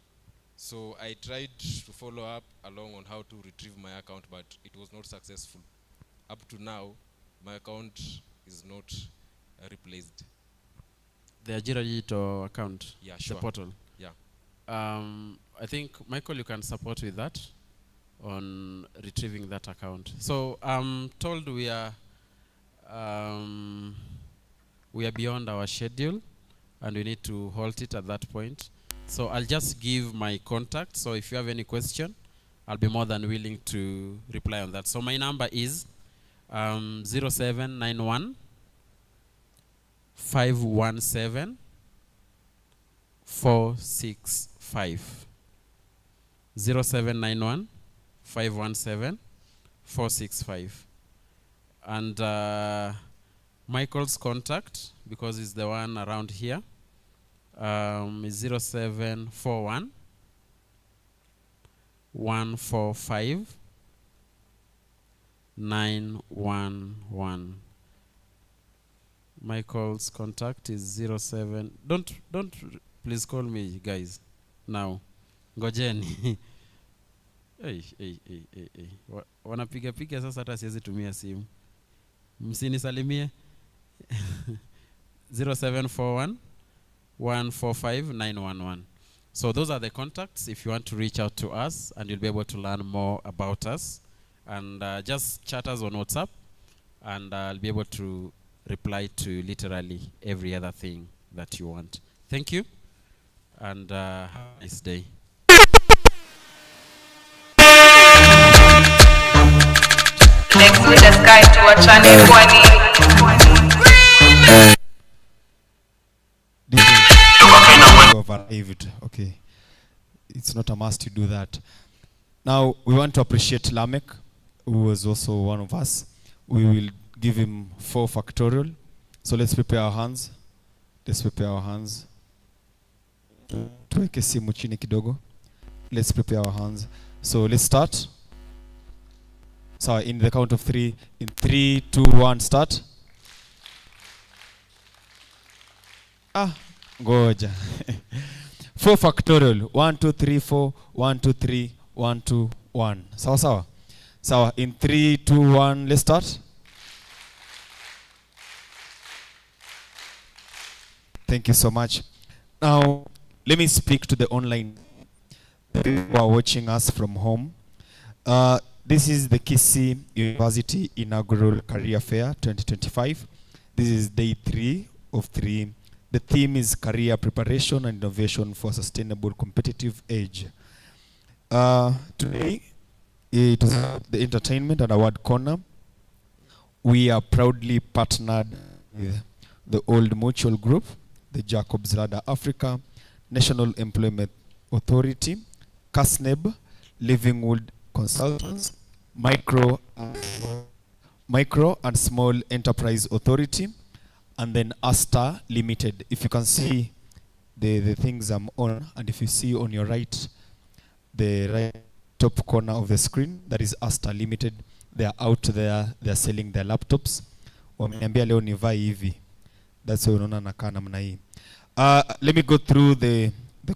So I tried to follow up along on how to retrieve my account, but it was not successful. Up to now, my account is not replaced. The Ajira digital account, Yeah, the sure. portal. Yeah. I think, Michael, you can support with that on retrieving that account. So I'm told we are beyond our schedule and we need to halt it at that point. So I'll just give my contact. So if you have any question, I'll be more than willing to reply on that. So my number is 0791 517 465. 0791 517 465. And Michael's contact, because he's the one around here, is 0741 145 911. Michael's contact is 07. Don't please call me, guys, now. Ngojeni. Hey. Wanapiga piga sasa hata siwezi tumia simu. Msinisalimie. 0741 145 911. So those are the contacts if you want to reach out to us, and you'll be able to learn more about us. And just chat us on WhatsApp, and I'll be able to reply to literally every other thing that you want. Thank you, and have a nice day. Next with the sky to a channel pwani. Have arrived. Okay, it's not a must to do that. Now we want to appreciate Lamek, who was also one of us. We will give him 4 factorial. So let's prepare our hands. Tuweke simu chini kidogo. Let's prepare our hands. So let's start. So in the count of 3, in 3, 2, 1, start. Goja. 4 factorial. 1, 2, 3, 4. 1, 2, 3. 1, 2, 1. Sawa. In 3, 2, 1, let's start. Thank you so much. Now, let me speak to the online people who are watching us from home. This is the Kisii University Inaugural Career Fair 2025. This is day 3 of 3. The theme is Career Preparation and Innovation for Sustainable Competitive Age. Today, it is the Entertainment and Award Corner. We are proudly partnered with the Old Mutual Group, the Jacob's Ladder Africa, National Employment Authority, Kasneb, Livingwood Consultants, Micro and Small Enterprise Authority, and then Aster Limited. If you can see the things I'm on, and if you see on your right, the right top corner of the screen, that is Aster Limited. They are out there, they are selling their laptops. Wameniambia leo nivae hivi. That's why unaona nakaa namna hii. Let me go through the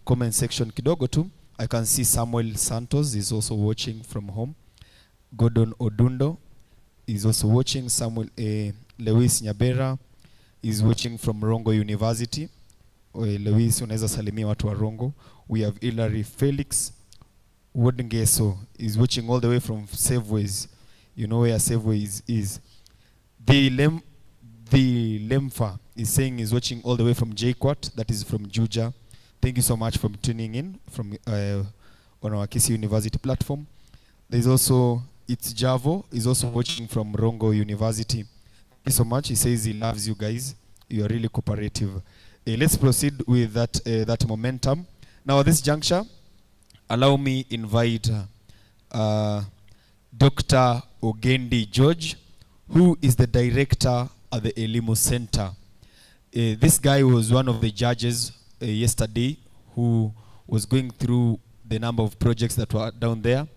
comment section kidogo tu. I can see Samuel Santos is also watching from home. Gordon Odundo is also watching. Samuel Lewis Nyabera is watching from Rongo University. Lewis, unaweza salimia watu wa Rongo. We have Hilary Felix Wodngeso is watching all the way from Saveways. You know where Saveways is. The Lemfa is saying he's watching all the way from JQuat, that is from Juja. Thank you so much for tuning in from on our Kisii University platform. There's also It's Javo is also watching from Rongo University. Thank you so much. He says he loves you guys. You are really cooperative. Let's proceed with that momentum. Now at this juncture, allow me invite Dr. Ogendi George, who is the director at the Elimu Center. This guy was one of the judges yesterday who was going through the number of projects that were down there.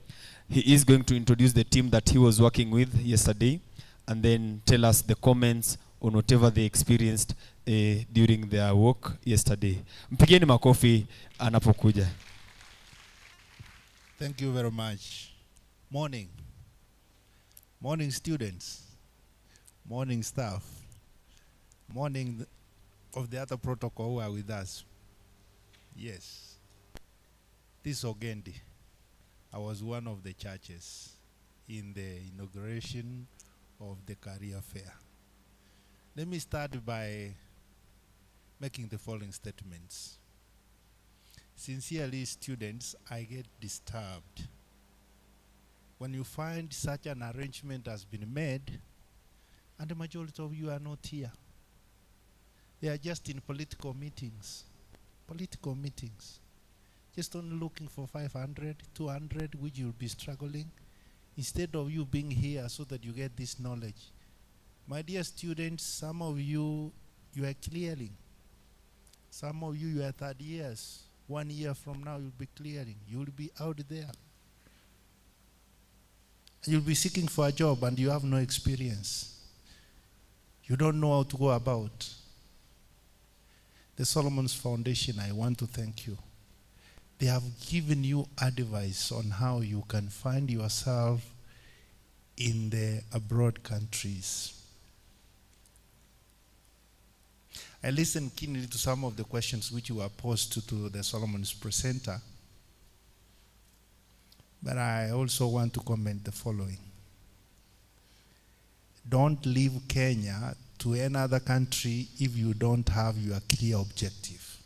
He is going to introduce the team that he was working with yesterday and then tell us the comments on whatever they experienced during their work yesterday. Mpigeni makofi anapokuja. Thank you very much. Morning. Morning, students. Morning, staff. Morning of the other protocol who are with us. Yes. This Ogendi. I was one of the churches in the inauguration of the career fair. Let me start by making the following statements. Sincerely, students, I get disturbed when you find such an arrangement has been made and the majority of you are not here. They are just in political meetings. Political meetings. Just only looking for 500, 200, which you'll be struggling, instead of you being here so that you get this knowledge. My dear students, some of you are clearing. Some of you are third years. 1 year from now, you'll be clearing. You'll be out there. You'll be seeking for a job and you have no experience. You don't know how to go about. The Solomon's Foundation, I want to thank you. They have given you advice on how you can find yourself in the abroad countries. I listened keenly to some of the questions which were posed to the Solomon's presenter. But I also want to comment the following. Don't leave Kenya to another country if you don't have your clear objective.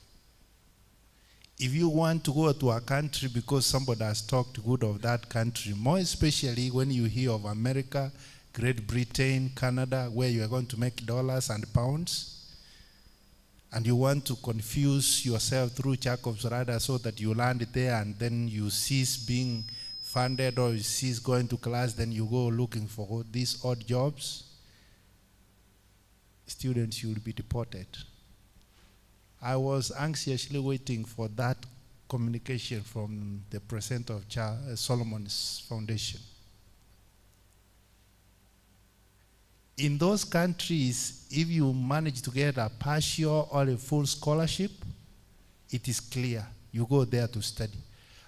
If you want to go to a country because somebody has talked good of that country, more especially when you hear of America, Great Britain, Canada, where you are going to make dollars and pounds, and you want to confuse yourself through Jacob's ladder so that you land there and then you cease being funded or you cease going to class, then you go looking for these odd jobs, students, you will be deported. I was anxiously waiting for that communication from the president of Solomon's Foundation. In those countries, if you manage to get a partial or a full scholarship, it is clear. You go there to study.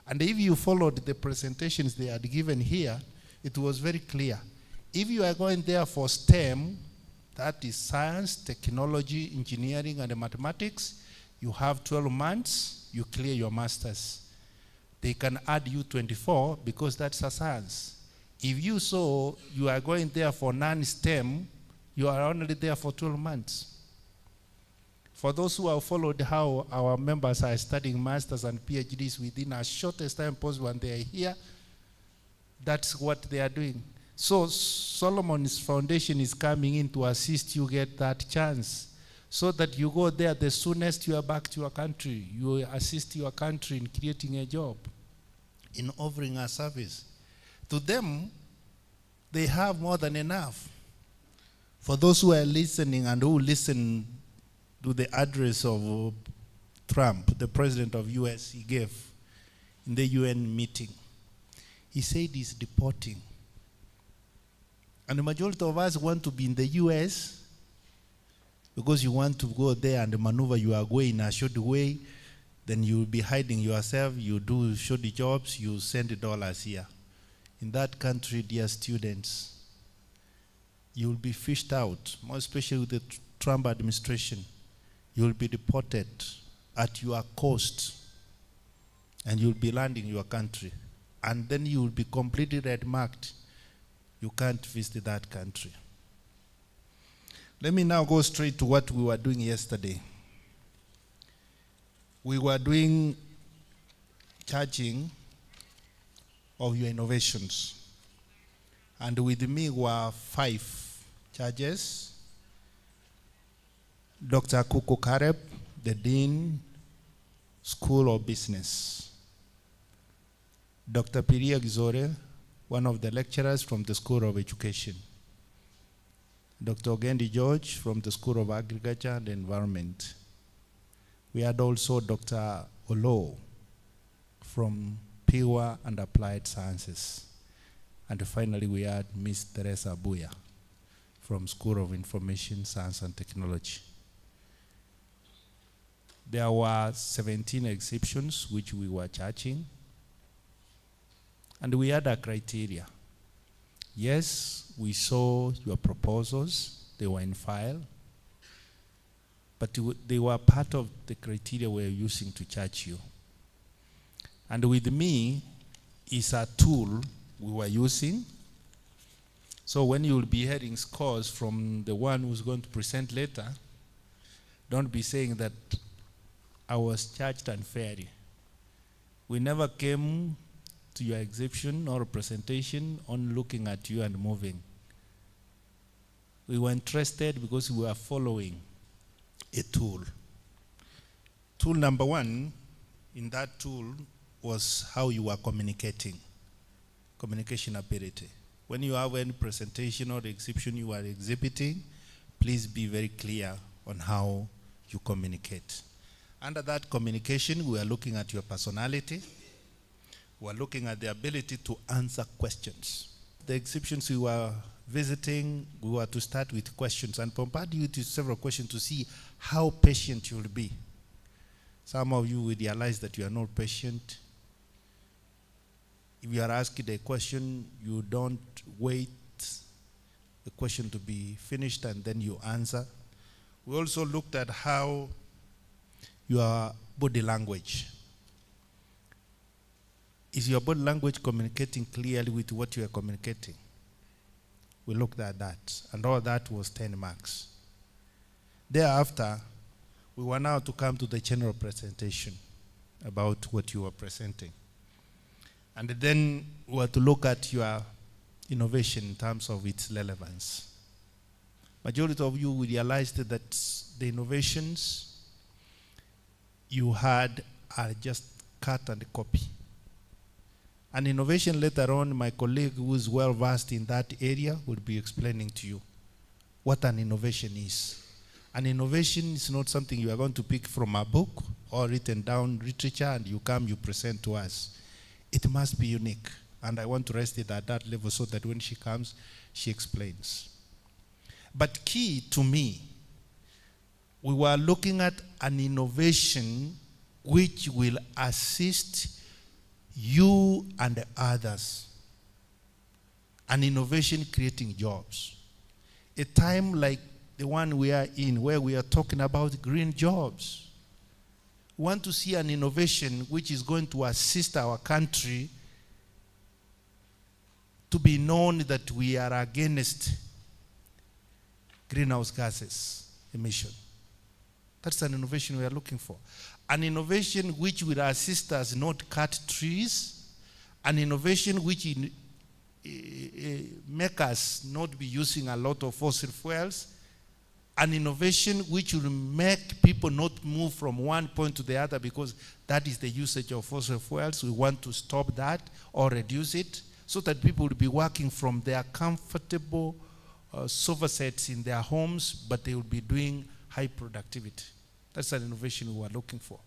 And if you followed the presentations they had given here, it was very clear. If you are going there for STEM, that is science, technology, engineering, and mathematics, you have 12 months, you clear your master's. They can add you 24 because that's a science. If you saw you are going there for non-STEM, you are only there for 12 months. For those who have followed how our members are studying masters and PhDs within a shortest time possible when they are here, that's what they are doing. So Solomon's Foundation is coming in to assist you get that chance so that you go there the soonest you are back to your country. You assist your country in creating a job, in offering a service. To them, they have more than enough. For those who are listening and who listen to the address of Trump, the president of US, he gave in the UN meeting, he said he's deporting. And the majority of us want to be in the US because you want to go there and maneuver your way in a short way. Then you'll be hiding yourself, you do shoddy jobs, you send dollars here. In that country, dear students, you will be fished out, more especially with the Trump administration. You will be deported at your cost, and you will be landing your country. And then you will be completely red-marked. You can't visit that country. Let me now go straight to what we were doing yesterday. We were doing charging of your innovations. And with me were 5 judges. Dr. Kuko Kareb, the Dean, School of Business. Dr. Piria Gizore, one of the lecturers from the School of Education. Dr. Ogendi George from the School of Agriculture and Environment. We had also Dr. Olo from Pure and Applied Sciences. And finally, we had Ms. Teresa Buya from School of Information Science and Technology. There were 17 exhibitions which we were charging. And we had a criteria. Yes, we saw your proposals. They were in file. But they were part of the criteria we were using to charge you. And with me is a tool we were using. So when you will be hearing scores from the one who's going to present later, don't be saying that I was charged unfairly. We never came to your exhibition or presentation on looking at you and moving. We were interested because we were following a tool. Tool number one in that tool was how you were communicating, communication ability. When you have any presentation or exhibition you are exhibiting, please be very clear on how you communicate. Under that communication, we are looking at your personality. We are looking at the ability to answer questions. The exhibitions we were visiting, we were to start with questions and bombard you to several questions to see how patient you will be. Some of you will realize that you are not patient. If you are asked a question, you don't wait the question to be finished and then you answer. We also looked at how your body language. Is your body language communicating clearly with what you are communicating? We looked at that, and all that was 10 marks. Thereafter, we were now to come to the general presentation about what you were presenting. And then we were to look at your innovation in terms of its relevance. Majority of you realized that the innovations you had are just cut and copy. An innovation later on, my colleague who is well versed in that area will be explaining to you what an innovation is. An innovation is not something you are going to pick from a book or written down literature and you come, you present to us. It must be unique. And I want to rest it at that level so that when she comes, she explains. But key to me, we were looking at an innovation which will assist you and others. An innovation creating jobs. A time like the one we are in, where we are talking about green jobs. We want to see an innovation which is going to assist our country to be known that we are against greenhouse gases emission. That's an innovation we are looking for. An innovation which will assist us not cut trees. An innovation which make us not be using a lot of fossil fuels. An innovation which will make people not move from one point to the other because that is the usage of fossil fuels. We want to stop that or reduce it so that people will be working from their comfortable sofa sets in their homes, but they will be doing high productivity. That's an innovation we are looking for.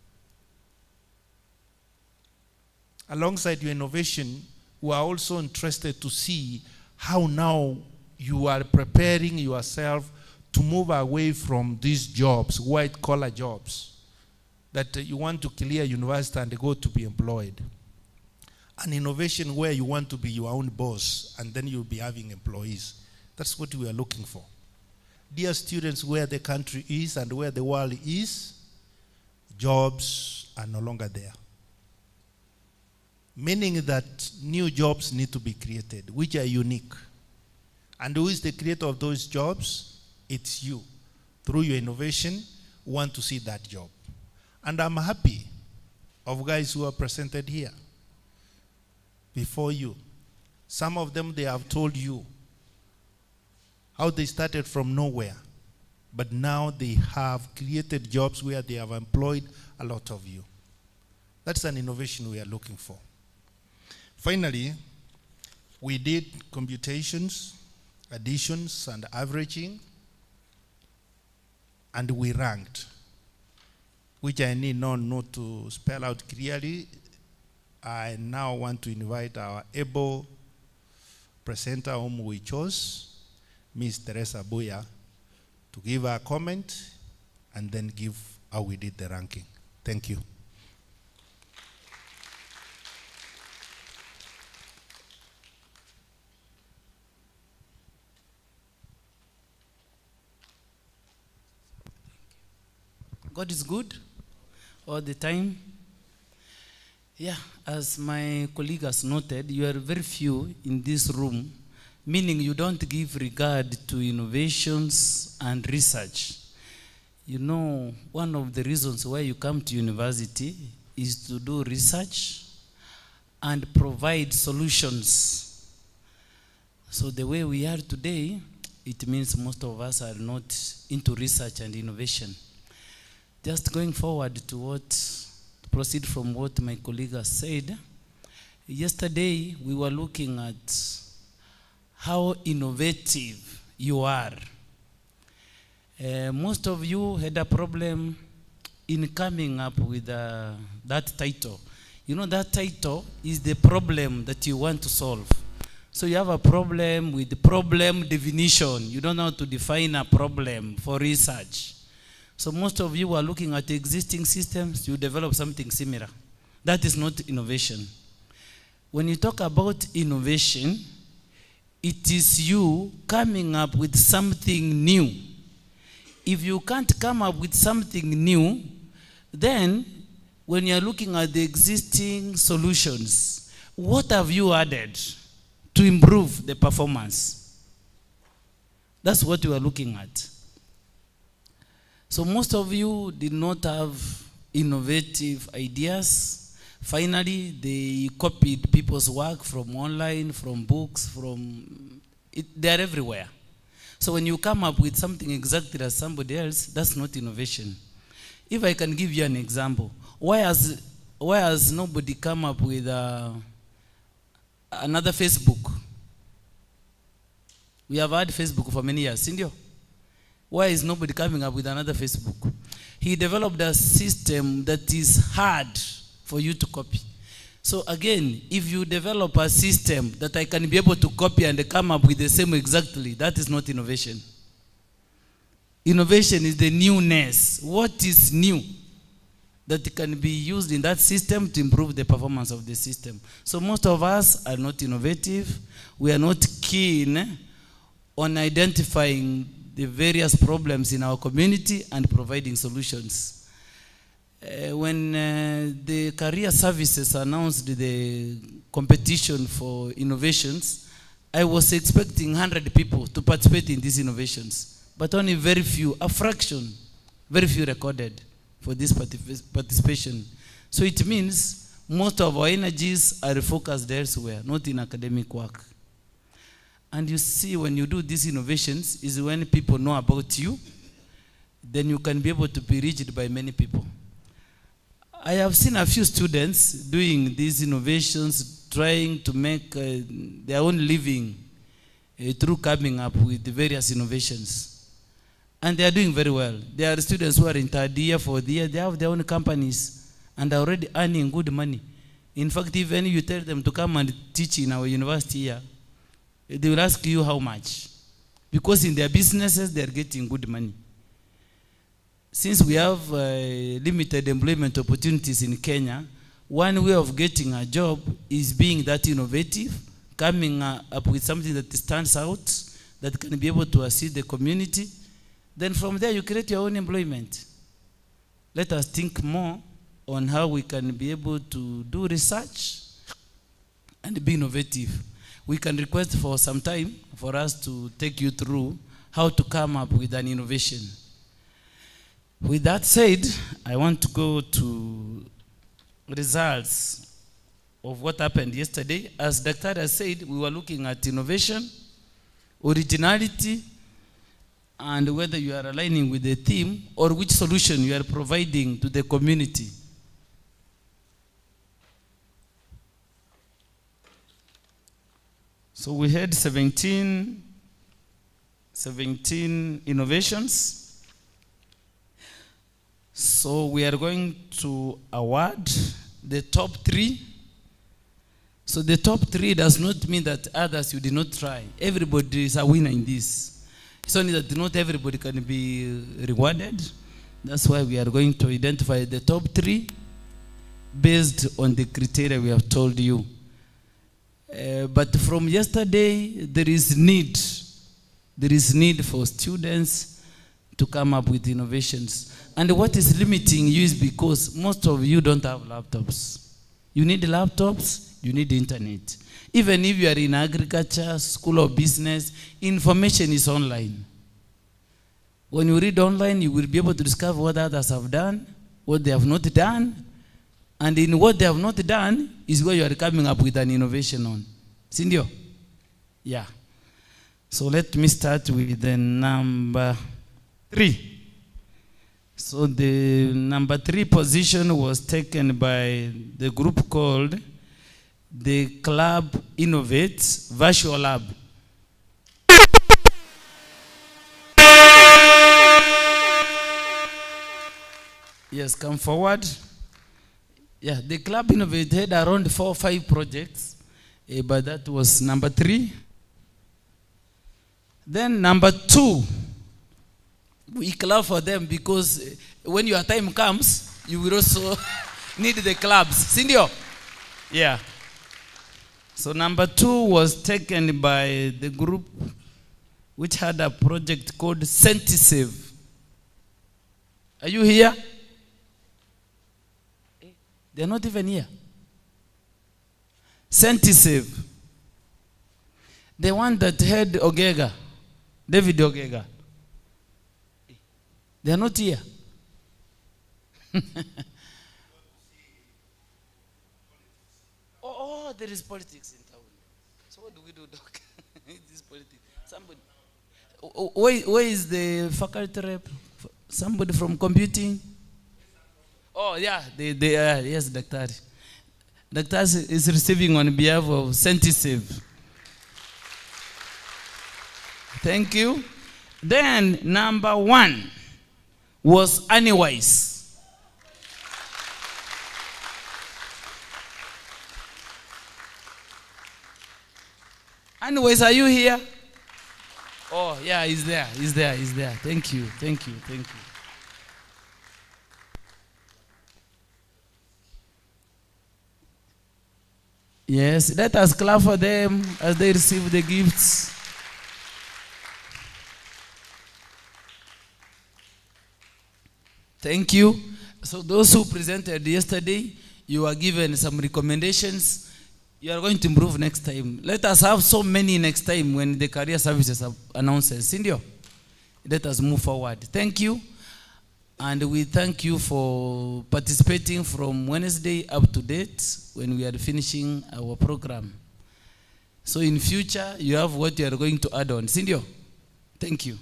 Alongside your innovation, we are also interested to see how now you are preparing yourself to move away from these jobs, white-collar jobs, that you want to clear university and go to be employed. An innovation where you want to be your own boss and then you'll be having employees. That's what we are looking for. Dear students, where the country is and where the world is, jobs are no longer there. Meaning that new jobs need to be created, which are unique. And who is the creator of those jobs? It's you. Through your innovation, we want to see that job. And I'm happy of guys who are presented here before you. Some of them, they have told you how they started from nowhere, but now they have created jobs where they have employed a lot of you. That's an innovation we are looking for. Finally, we did computations, additions, and averaging, and we ranked, which I need not to spell out clearly. I now want to invite our able presenter whom we chose, Ms. Teresa Buya, to give her comment and then give how we did the ranking. Thank you. God is good all the time. Yeah, as my colleague has noted, you are very few in this room, meaning you don't give regard to innovations and research. You know, one of the reasons why you come to university is to do research and provide solutions. So the way we are today, it means most of us are not into research and innovation. Just going forward to proceed from what my colleague has said. Yesterday, we were looking at how innovative you are. Most of you had a problem in coming up with that title. You know, that title is the problem that you want to solve. So you have a problem with the problem definition. You don't know how to define a problem for research. So most of you are looking at existing systems, you develop something similar. That is not innovation. When you talk about innovation, it is you coming up with something new. If you can't come up with something new, then when you're looking at the existing solutions, what have you added to improve the performance? That's what you are looking at. So most of you did not have innovative ideas. Finally, they copied people's work from online, from books, they're everywhere. So when you come up with something exactly as somebody else, that's not innovation. If I can give you an example, why has nobody come up with another Facebook? We have had Facebook for many years, Indio. Why is nobody coming up with another Facebook? He developed a system that is hard for you to copy. So again, if you develop a system that I can be able to copy and come up with the same exactly, that is not innovation. Innovation is the newness. What is new that can be used in that system to improve the performance of the system? So most of us are not innovative. We are not keen on identifying the various problems in our community and providing solutions. When the career services announced the competition for innovations, I was expecting 100 people to participate in these innovations, but only very few, a fraction, very few recorded for this participation. So it means most of our energies are focused elsewhere, not in academic work. And you see, when you do these innovations is when people know about you, then you can be able to be reached by many people. I have seen a few students doing these innovations, trying to make their own living through coming up with the various innovations. And they are doing very well. There are students who are in third year, fourth year, they have their own companies and are already earning good money. In fact, even you tell them to come and teach in our university here, they will ask you how much. Because in their businesses, they are getting good money. Since we have limited employment opportunities in Kenya, one way of getting a job is being that innovative, coming up with something that stands out, that can be able to assist the community. Then from there, you create your own employment. Let us think more on how we can be able to do research and be innovative. We can request for some time for us to take you through how to come up with an innovation. With that said, I want to go to results of what happened yesterday. As Dr. has said, we were looking at innovation, originality, and whether you are aligning with the theme or which solution you are providing to the community. So we had 17 innovations. So we are going to award the top 3. So the top 3 does not mean that others you did not try. Everybody is a winner in this. It's only that not everybody can be rewarded. That's why we are going to identify the top 3 based on the criteria we have told you. But from yesterday, there is need for students to come up with innovations. And what is limiting you is because most of you don't have laptops. You need laptops, you need internet. Even if you are in agriculture, school of business, information is online. When you read online, you will be able to discover what others have done, what they have not done. And in what they have not done is where you are coming up with an innovation on. Sindio? Yeah. So let me start with the number 3. So the number 3 position was taken by the group called the Club Innovates Virtual Lab. Yes, come forward. Yeah, the Club Innovate had around 4 or 5 projects, but that was number 3. Then number 2, we clap for them because when your time comes, you will also need the clubs. Sindio? Yeah. So number 2 was taken by the group which had a project called Sentisave. Are you here? They're not even here. Sentisave. The one that had Ogega, David Ogega. They're not here. Oh, there is politics in town. So what do we do, Doc? This politics. Somebody. Where is the faculty rep? Somebody from computing? Oh, yeah. Yes, Dr. Dr. is receiving on behalf of Sentisave. Thank you. Then, number 1 was Anywise. Anyways, are you here? Oh, yeah, he's there. Thank you. Yes, let us clap for them as they receive the gifts. Thank you. So those who presented yesterday, you are given some recommendations. You are going to improve next time. Let us have so many next time when the career services announces. Sindio? Let us move forward. Thank you. And we thank you for participating from Wednesday up to date when we are finishing our program. So in future, you have what you are going to add on. Sindio? Thank you.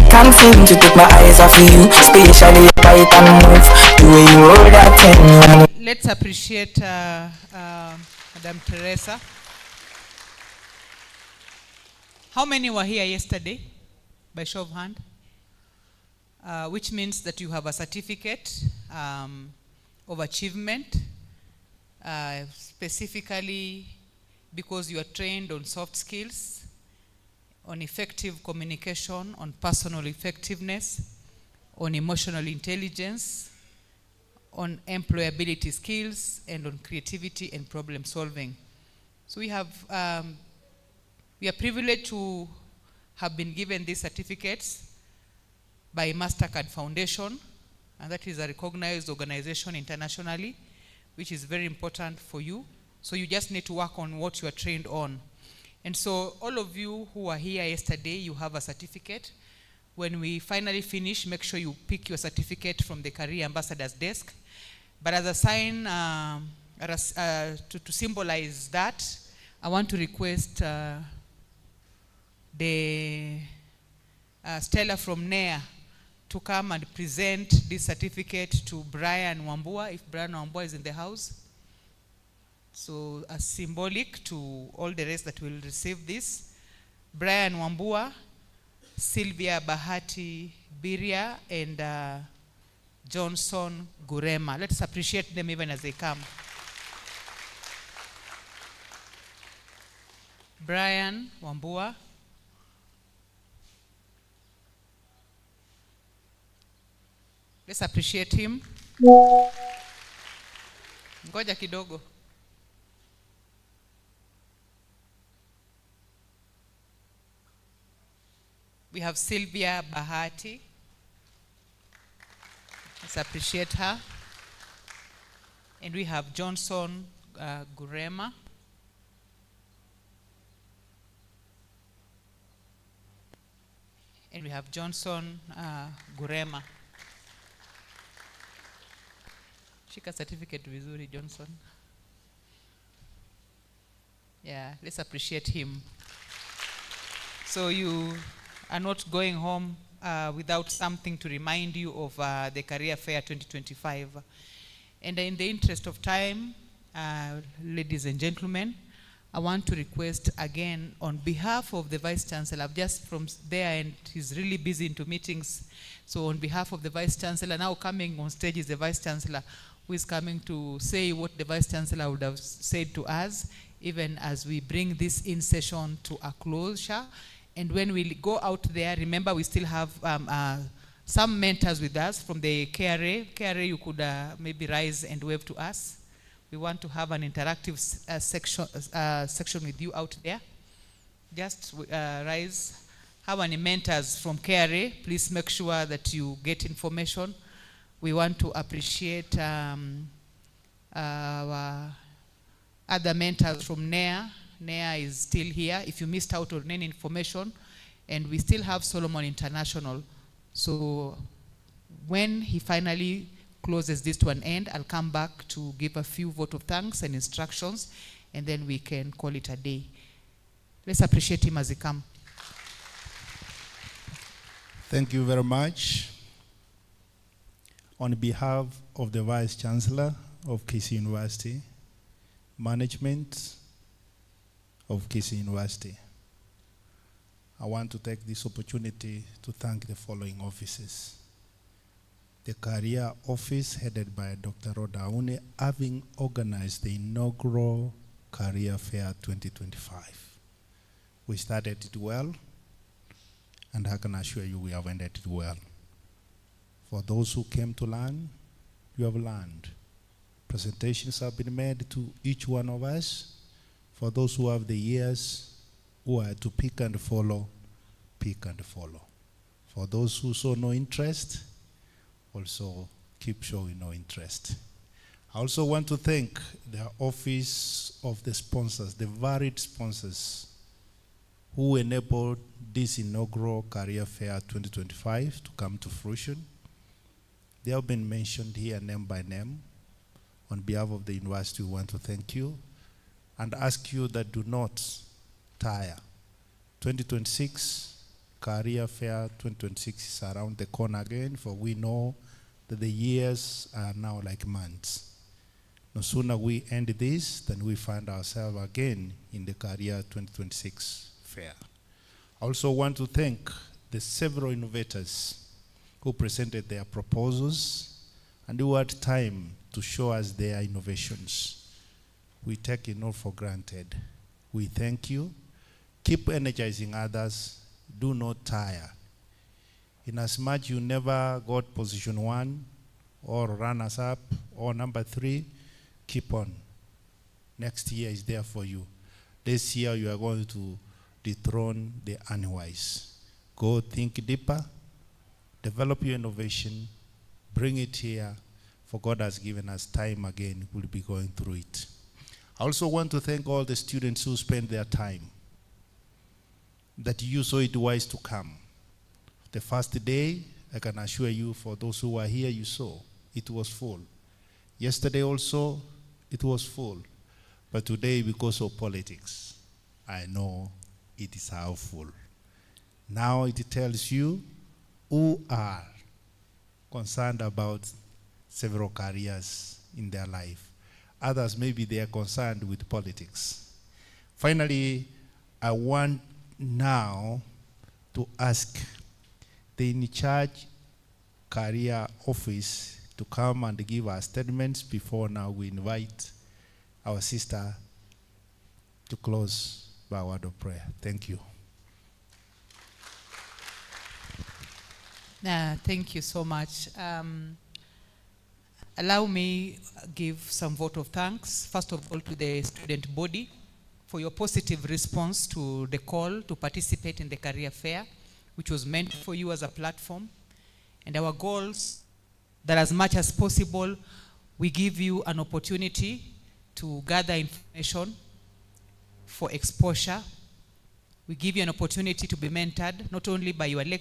Can't seem to take my eyes off you, especially your bite and move the way you roll that thing. Let's appreciate Madam Teresa. How many were here yesterday? By show of hand. Which means that you have a certificate of achievement, specifically because you are trained on soft skills, on effective communication, on personal effectiveness, on emotional intelligence, on employability skills, and on creativity and problem solving. So we are privileged to have been given these certificates by Mastercard Foundation, and that is a recognized organization internationally, which is very important for you. So you just need to work on what you are trained on. And so all of you who were here yesterday, you have a certificate. When we finally finish, make sure you pick your certificate from the Career Ambassador's desk. But as a sign, to symbolize that, I want to request the Stella from NEA to come and present this certificate to Brian Wambua, if Brian Wambua is in the house. So as symbolic to all the rest that will receive this, Brian Wambua, Sylvia Bahati Biria, and Johnson Gurema. Let's appreciate them even as they come. Brian Wambua. Let's appreciate him. Ngoja kidogo. We have Sylvia Bahati. Let's appreciate her. And we have Johnson Gurema. And we have Johnson Gurema. Shika certificate vizuri, Johnson. Yeah, let's appreciate him. So you are not going home without something to remind you of the Career Fair 2025. And in the interest of time, ladies and gentlemen, I want to request again on behalf of the Vice Chancellor, I'm just from there and he's really busy into meetings. So on behalf of the Vice Chancellor, now coming on stage is the Vice Chancellor who is coming to say what the Vice Chancellor would have said to us, even as we bring this in session to a closure. And when we go out there, remember we still have some mentors with us from the KRA. KRA, you could maybe rise and wave to us. We want to have an interactive section with you out there. Just rise. Have any mentors from KRA, please make sure that you get information. We want to appreciate our other mentors from NEA. NEA is still here. If you missed out on any information, and we still have Solomon International. So when he finally closes this to an end, I'll come back to give a few vote of thanks and instructions, and then we can call it a day. Let's appreciate him as he comes. Thank you very much. On behalf of the Vice Chancellor of Kisii University, management of Kisii University, I want to take this opportunity to thank the following offices. The Career Office, headed by Dr. Rhoda Aune, having organized the inaugural Career Fair 2025. We started it well, and I can assure you we have ended it well. For those who came to learn, you have learned. Presentations have been made to each one of us. For those who have the ears, who are to pick and follow, pick and follow. For those who show no interest, also keep showing no interest. I also want to thank the office of the sponsors, the varied sponsors who enabled this inaugural Career Fair 2025 to come to fruition. They have been mentioned here name by name. On behalf of the university, we want to thank you and ask you that do not tire. 2026, Career Fair 2026 is around the corner again, for we know that the years are now like months. No sooner we end this than we find ourselves again in the Career 2026 Fair. I also want to thank the several innovators who presented their proposals and who had time to show us their innovations. We take it not for granted. We thank you. Keep energizing others. Do not tire. Inasmuch you never got position 1 or runners up or number 3, keep on. Next year is there for you. This year you are going to dethrone the unwise. Go think deeper, develop your innovation, bring it here, for God has given us time again. We'll be going through it. I also want to thank all the students who spent their time, that you saw it wise to come. The first day, I can assure you, for those who were here, you saw it was full. Yesterday also, it was full. But today, because of politics, I know it is how full. Now it tells you who are concerned about several careers in their life. Others, maybe they are concerned with politics. Finally, I want now to ask the in-charge career office to come and give our statements before now we invite our sister to close by a word of prayer. Thank you. Thank you so much. Allow me give some vote of thanks, first of all, to the student body for your positive response to the call to participate in the career fair, which was meant for you as a platform. And our goals, that as much as possible, we give you an opportunity to gather information for exposure. We give you an opportunity to be mentored, not only by your lecturers,